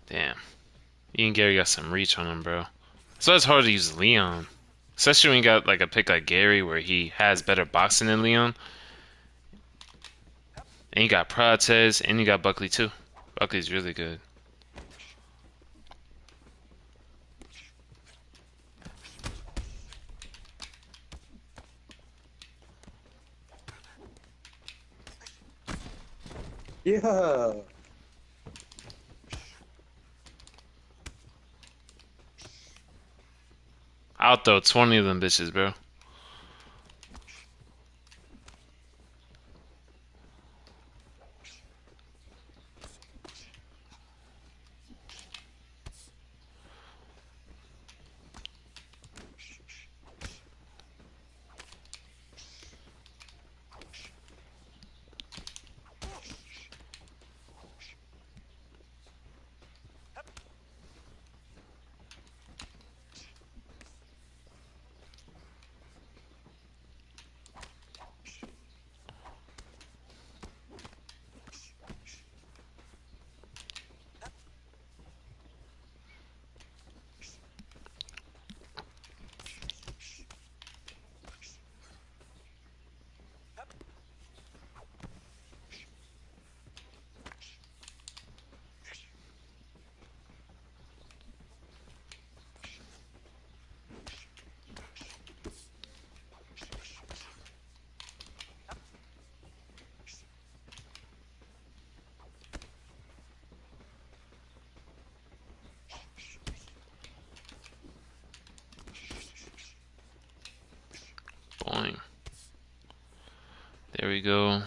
Damn. Ian Gary got some reach on him, bro. So it's hard to use Leon. Especially when you got like a pick like Gary where he has better boxing than Leon. And you got Protez and you got Buckley too. Buckley's really good. Yeah. I'll throw 20 of them bitches, bro. Boing. There we go.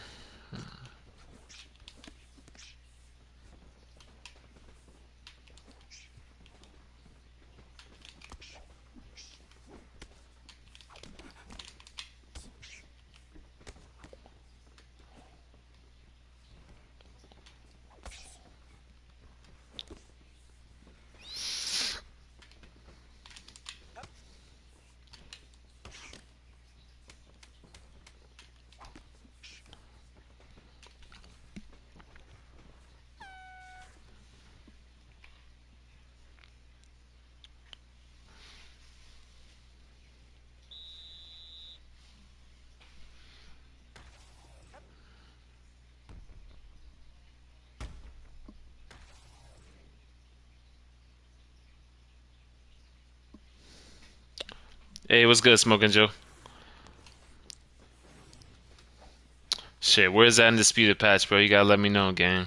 Hey, what's good, Smoking Joe? Shit, where's that undisputed patch, bro? You gotta let me know, gang.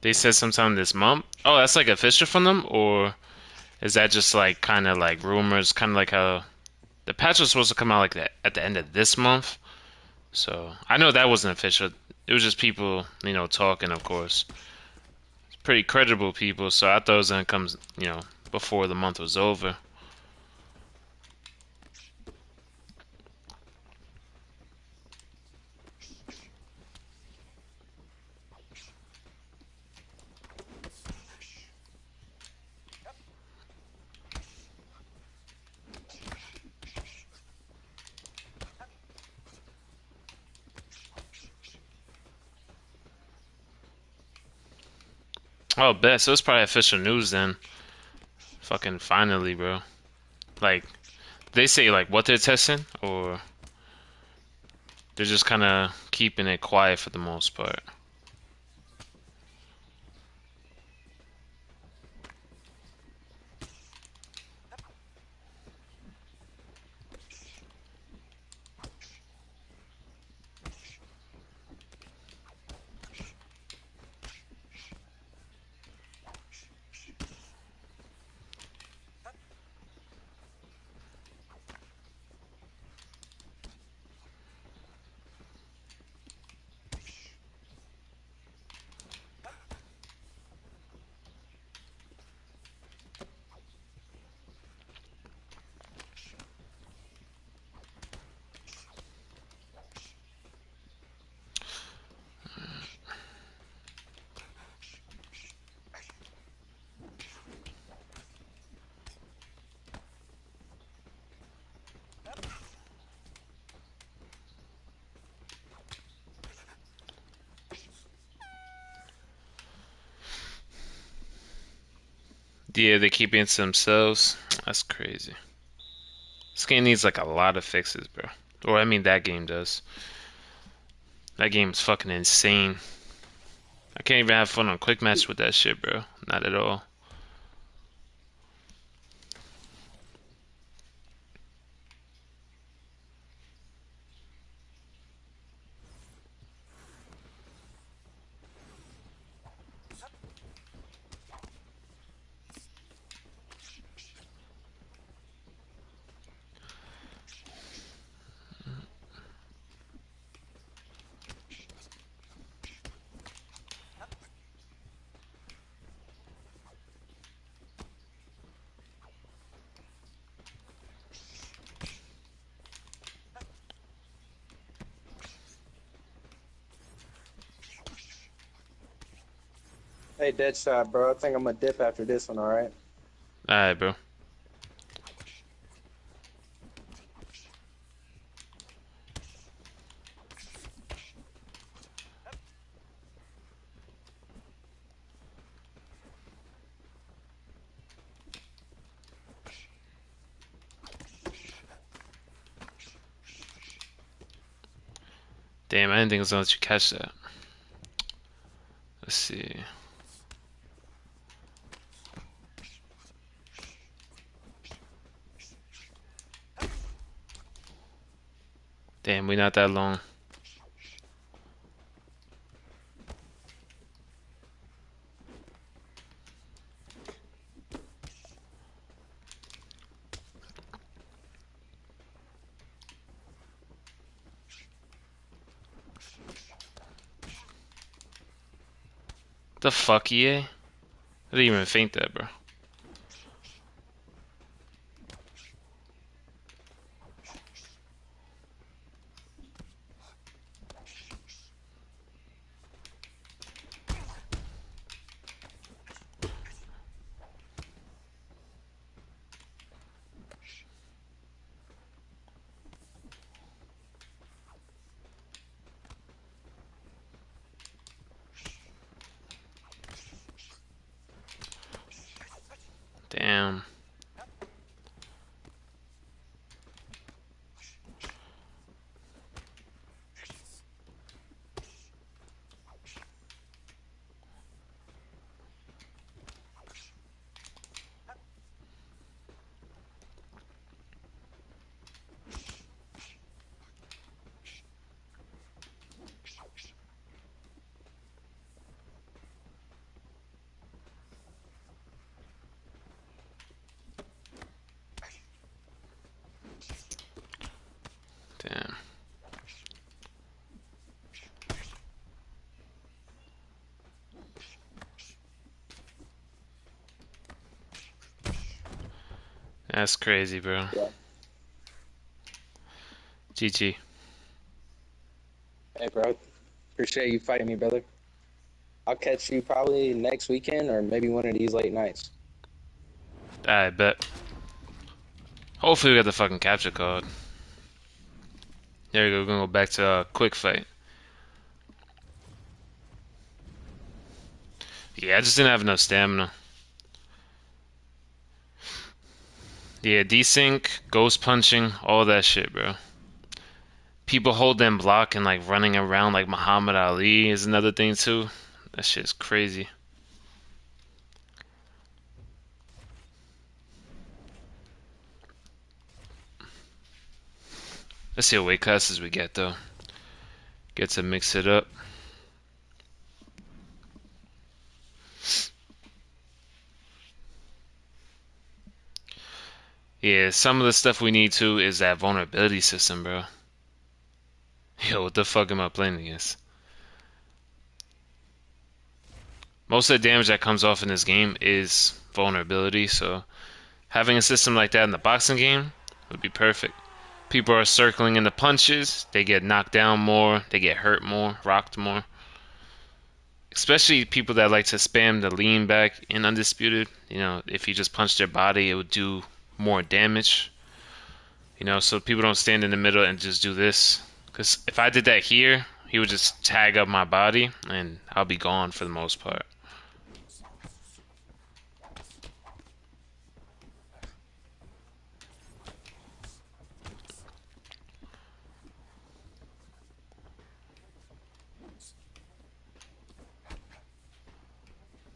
They said sometime this month. Oh, that's like official from them, or is that just like kind of like rumors? Kind of like how the patch was supposed to come out like that at the end of this month. So I know that wasn't official. It was just people, talking. Of course, it's pretty credible people. So I thought it was gonna come, before the month was over. Oh, bet. So it's probably official news then. Fucking finally, bro. Like, they say like what they're testing, or they're just kind of keeping it quiet for the most part. Yeah, they keep it to themselves. That's crazy. This game needs like a lot of fixes, bro. Or I mean, that game does. That game's fucking insane. I can't even have fun on quick match with that shit, bro. Not at all. Hey, Deadshot, bro. I think I'm gonna dip after this one. All right. Alright, bro. Damn, I didn't think I was gonna let you catch that. Let's see. Damn, we not that long. The fuck, EA? I didn't even think that, bro. Damn. Damn. That's crazy, bro. Yeah. GG. Hey, bro. Appreciate you fighting me, brother. I'll catch you probably next weekend or maybe one of these late nights. I bet. Hopefully we got the fucking capture card. There we go. We're gonna go back to quick fight. Yeah, I just didn't have enough stamina. Yeah, desync, ghost punching, all that shit, bro. People holding block and like running around like Muhammad Ali is another thing too. That shit's crazy. Let's see what weight classes we get though. Get to mix it up. Yeah, some of the stuff we need to is that vulnerability system, bro. Yo, what the fuck am I playing against? Most of the damage that comes off in this game is vulnerability, so having a system like that in the boxing game would be perfect. People are circling in the punches, they get knocked down more, they get hurt more, rocked more. Especially people that like to spam the lean back in Undisputed. You know, if you just punch their body, it would do more damage. You know, so people don't stand in the middle and just do this. Because if I did that here, he would just tag up my body and I'll be gone for the most part.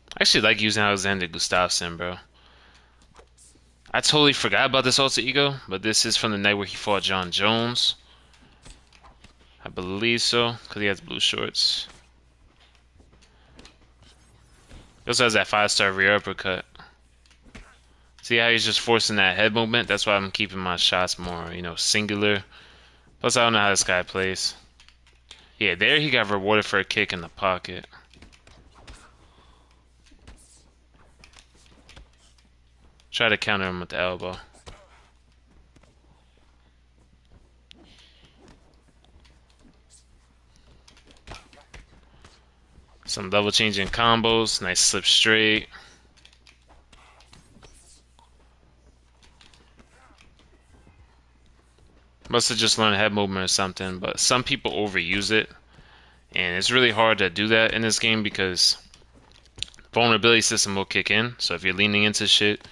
I actually like using Alexander Gustafsson, bro. I totally forgot about this alter ego, but this is from the night where he fought John Jones. I believe so, because he has blue shorts. He also has that 5-star rear uppercut. See how he's just forcing that head movement? That's why I'm keeping my shots more, you know, singular. Plus, I don't know how this guy plays. Yeah, there he got rewarded for a kick in the pocket. Try to counter him with the elbow. Some double changing combos. Nice slip straight. Must have just learned head movement or something, but some people overuse it. And it's really hard to do that in this game because vulnerability system will kick in. So if you're leaning into shit,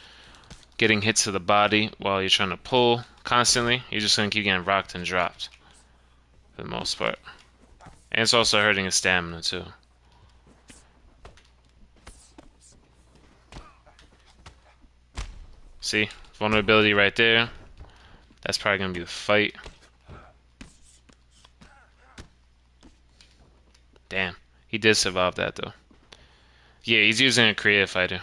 getting hits to the body while you're trying to pull constantly, you're just going to keep getting rocked and dropped for the most part. And it's also hurting his stamina too. See? Vulnerability right there. That's probably going to be the fight. Damn. He did survive that though. Yeah, he's using a creative fighter.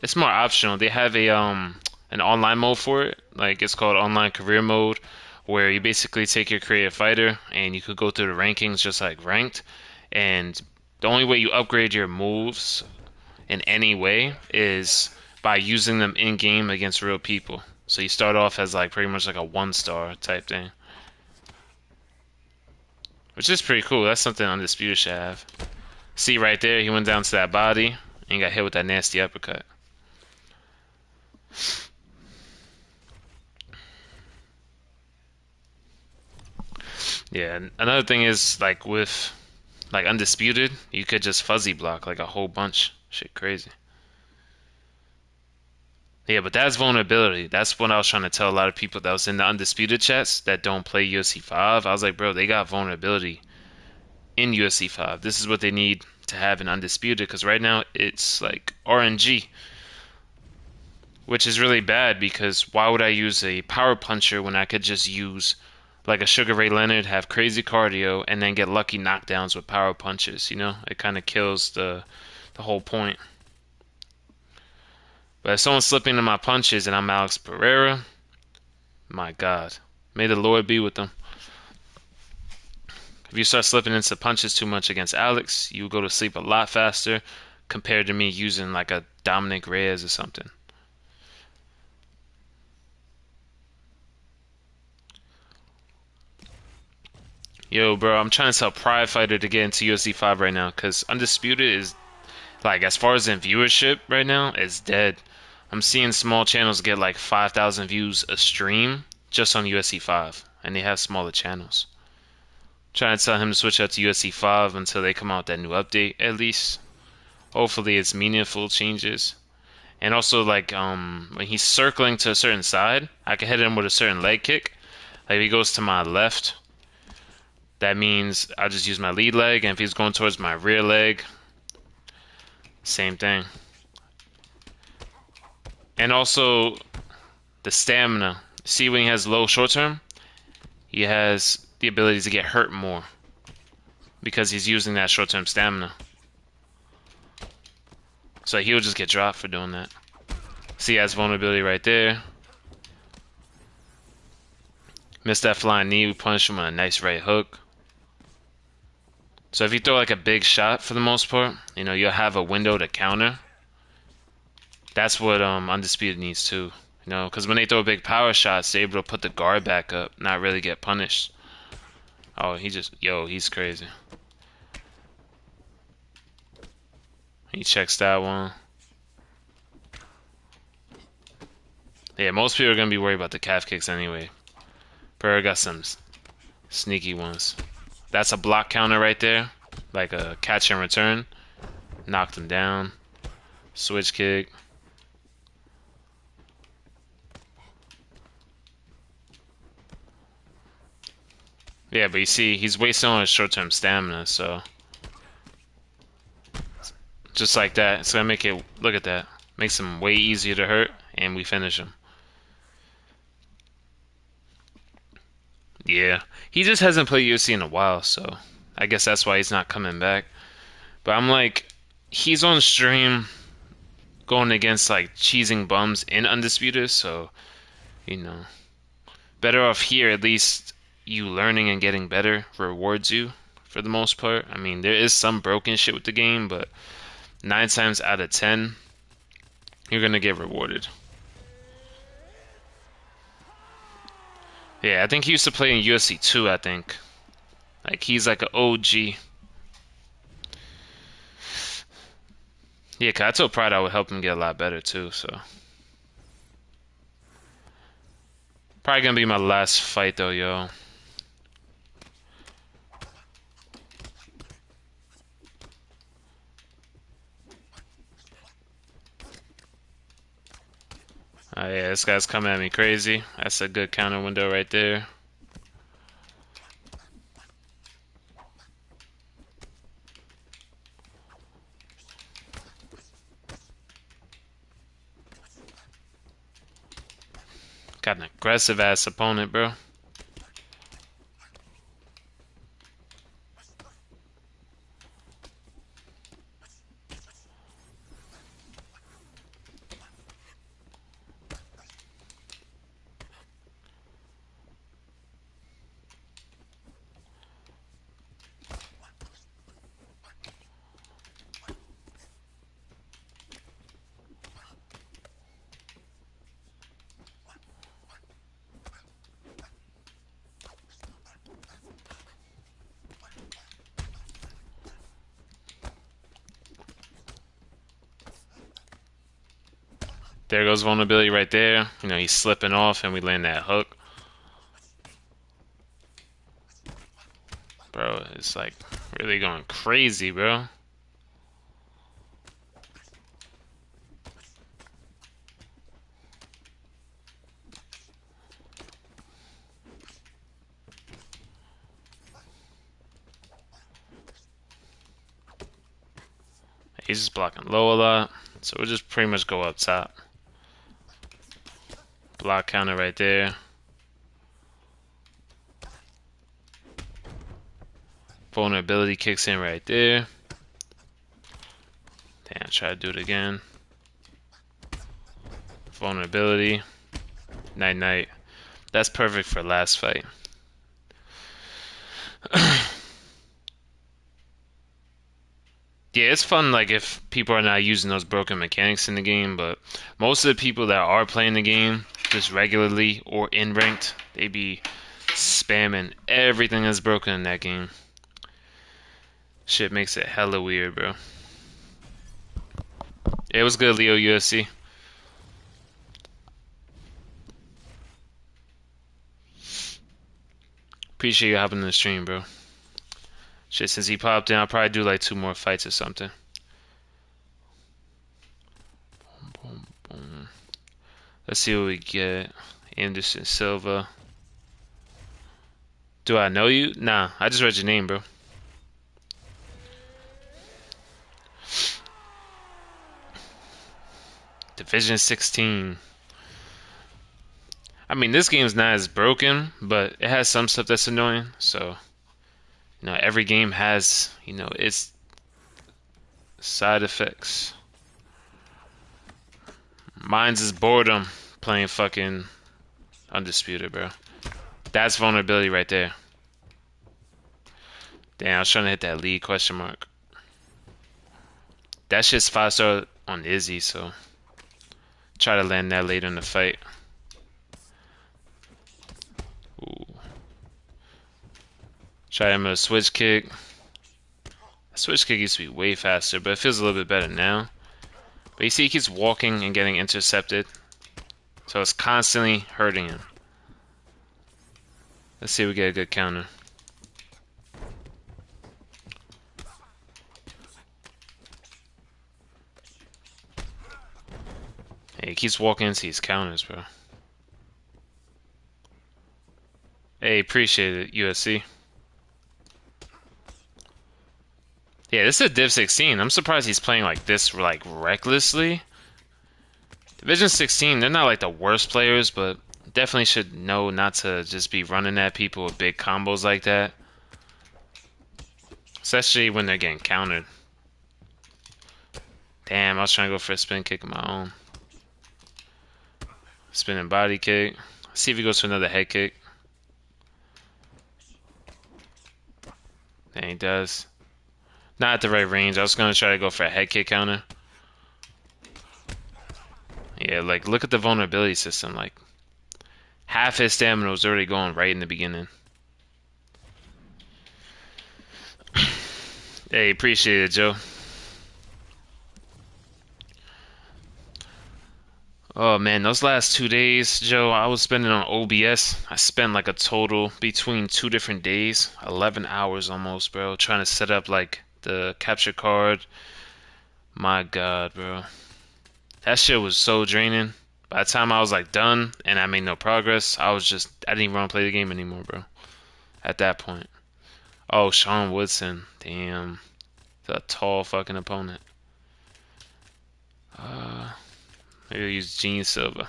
It's more optional. They have a an online mode for it. Like it's called online career mode, where you basically take your creative fighter and you could go through the rankings just like ranked. And the only way you upgrade your moves in any way is by using them in game against real people. So you start off as like pretty much like a 1-star type thing, which is pretty cool. That's something Undisputed should have. See right there, he went down to that body and got hit with that nasty uppercut. Yeah, another thing is like with like Undisputed, you could just fuzzy block like a whole bunch. Shit crazy. Yeah, but that's vulnerability. That's what I was trying to tell a lot of people that was in the Undisputed chats that don't play UFC 5. I was like, bro, they got vulnerability in UFC 5. This is what they need to have in Undisputed because right now it's like RNG, which is really bad because why would I use a power puncher when I could just use like a Sugar Ray Leonard, have crazy cardio, and then get lucky knockdowns with power punches? You know, it kind of kills the whole point. But if someone's slipping into my punches and I'm Alex Pereira, my God, may the Lord be with them. If you start slipping into punches too much against Alex, you will go to sleep a lot faster compared to me using like a Dominic Reyes or something. Yo, bro, I'm trying to tell Pride Fighter to get into UFC 5 right now because Undisputed is, like, as far as in viewership right now, it's dead. I'm seeing small channels get like 5,000 views a stream just on UFC 5, and they have smaller channels. Trying to tell him to switch out to UFC 5 until they come out with that new update, at least. Hopefully it's meaningful changes. And also like when he's circling to a certain side, I can hit him with a certain leg kick. Like if he goes to my left, that means I just use my lead leg, and if he's going towards my rear leg, same thing. And also the stamina. See, when he has low short term, he has the ability to get hurt more because he's using that short term stamina. So he'll just get dropped for doing that. See, he has vulnerability right there. Missed that flying knee, we punish him with a nice right hook. So if you throw like a big shot for the most part, you know, you'll have a window to counter. That's what Undisputed needs too. You know, because when they throw big power shots, they're able to put the guard back up, not really get punished. Oh, he's crazy. He checks that one. Yeah, most people are going to be worried about the calf kicks anyway. Pereira got some sneaky ones. That's a block counter right there. Like a catch and return. Knocked him down. Switch kick. Yeah, but you see, he's wasting all his short-term stamina, so... Just like that. It's going to make it... Look at that. Makes him way easier to hurt, and we finish him. Yeah. He just hasn't played UFC in a while, so... I guess that's why he's not coming back. But I'm like... He's on stream going against, like, cheesing bums in Undisputed, so... You know... Better off here, at least... You learning and getting better rewards you for the most part. I mean, there is some broken shit with the game, but 9 times out of 10, you're gonna get rewarded. Yeah, I think he used to play in UFC 2, I think. Like, he's like an OG. Yeah, 'cause I told Pride I would help him get a lot better too, so. Probably gonna be my last fight though, yo. Oh yeah, this guy's coming at me crazy. That's a good counter window right there. Got an aggressive ass opponent, bro. There goes vulnerability right there. You know, he's slipping off and we land that hook. Bro, it's like really going crazy, bro. He's just blocking low a lot. So we'll just pretty much go up top. Block counter right there. Vulnerability kicks in right there. Damn, try to do it again. Vulnerability. Night night. That's perfect for last fight. Yeah, it's fun like if people are not using those broken mechanics in the game, but most of the people that are playing the game just regularly or in ranked, they be spamming everything that's broken in that game. Shit makes it hella weird, bro. It was good, Leo UFC. Appreciate you hopping in the stream, bro. Shit, since he popped in, I'll probably do like 2 more fights or something. Let's see what we get. Anderson Silva. Do I know you? Nah, I just read your name, bro. Division 16. I mean, this game's not as broken, but it has some stuff that's annoying. So, every game has, its side effects. Mine's is boredom playing fucking Undisputed, bro. That's vulnerability right there. Damn, I was trying to hit that lead question mark. That shit's 5-star on Izzy, so try to land that later in the fight. Ooh. Try him with a switch kick. A switch kick used to be way faster, but it feels a little bit better now. But you see, he keeps walking and getting intercepted, so it's constantly hurting him. Let's see if we get a good counter. Hey, he keeps walking into these counters, bro. Hey, appreciate it, UFC. Yeah, this is a Div 16. I'm surprised he's playing like this, like recklessly. Division 16, they're not like the worst players, but definitely should know not to just be running at people with big combos like that. Especially when they're getting countered. Damn, I was trying to go for a spin kick of my own. Spinning body kick. Let's see if he goes for another head kick. And he does. Not at the right range. I was going to try to go for a head kick counter. Yeah, like, look at the vulnerability system. Like, half his stamina was already going right in the beginning. Hey, appreciate it, Joe. Oh man, those last 2 days, Joe, I was spending on OBS. I spent like a total between 2 different days, 11 hours almost, bro, trying to set up like the capture card. My God, bro. That shit was so draining. By the time I was like done and I made no progress, I didn't even want to play the game anymore, bro. At that point. Oh, Sean Woodson. Damn. The tall fucking opponent. Maybe I'll use Gene Silva.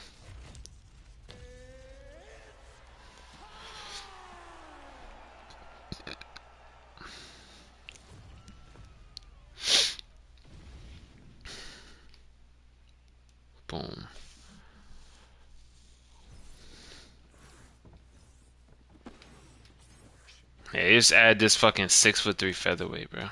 Boom. Yeah, just add this fucking 6'3" featherweight, bro.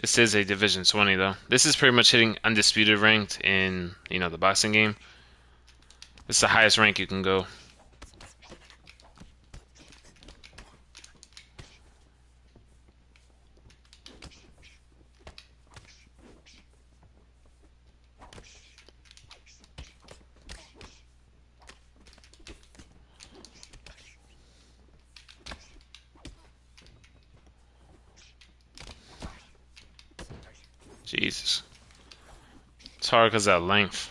This is a Division 20 though. This is pretty much hitting undisputed ranked in, the boxing game. It's the highest rank you can go. Jesus. It's hard because of that length.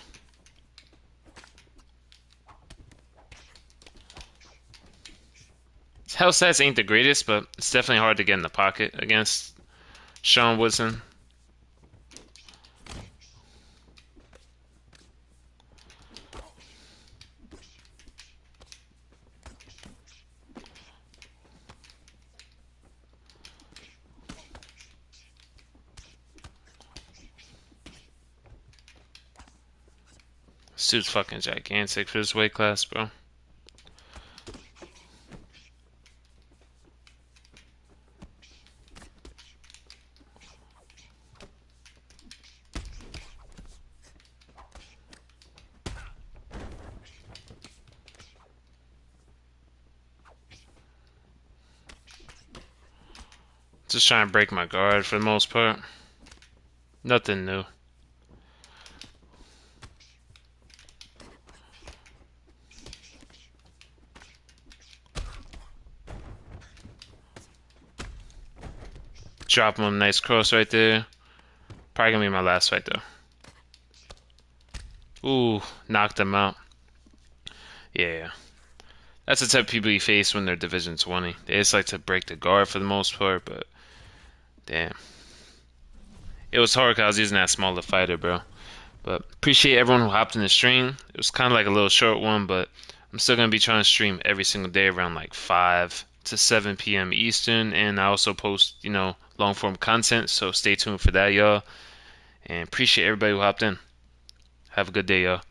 His health stats ain't the greatest, but it's definitely hard to get in the pocket against Sean Woodson. This dude's fucking gigantic for his weight class, bro. Just trying to break my guard for the most part. Nothing new. Drop him a nice cross right there. Probably gonna be my last fight though. Ooh, knocked him out. Yeah. That's the type of people you face when they're Division 20. They just like to break the guard for the most part, but damn. It was hard because I was using that smaller fighter, bro. But appreciate everyone who hopped in the stream. It was kind of like a little short one, but I'm still going to be trying to stream every single day around like 5 to 7 p.m. Eastern. And I also post, long form content. So stay tuned for that, y'all. And appreciate everybody who hopped in. Have a good day, y'all.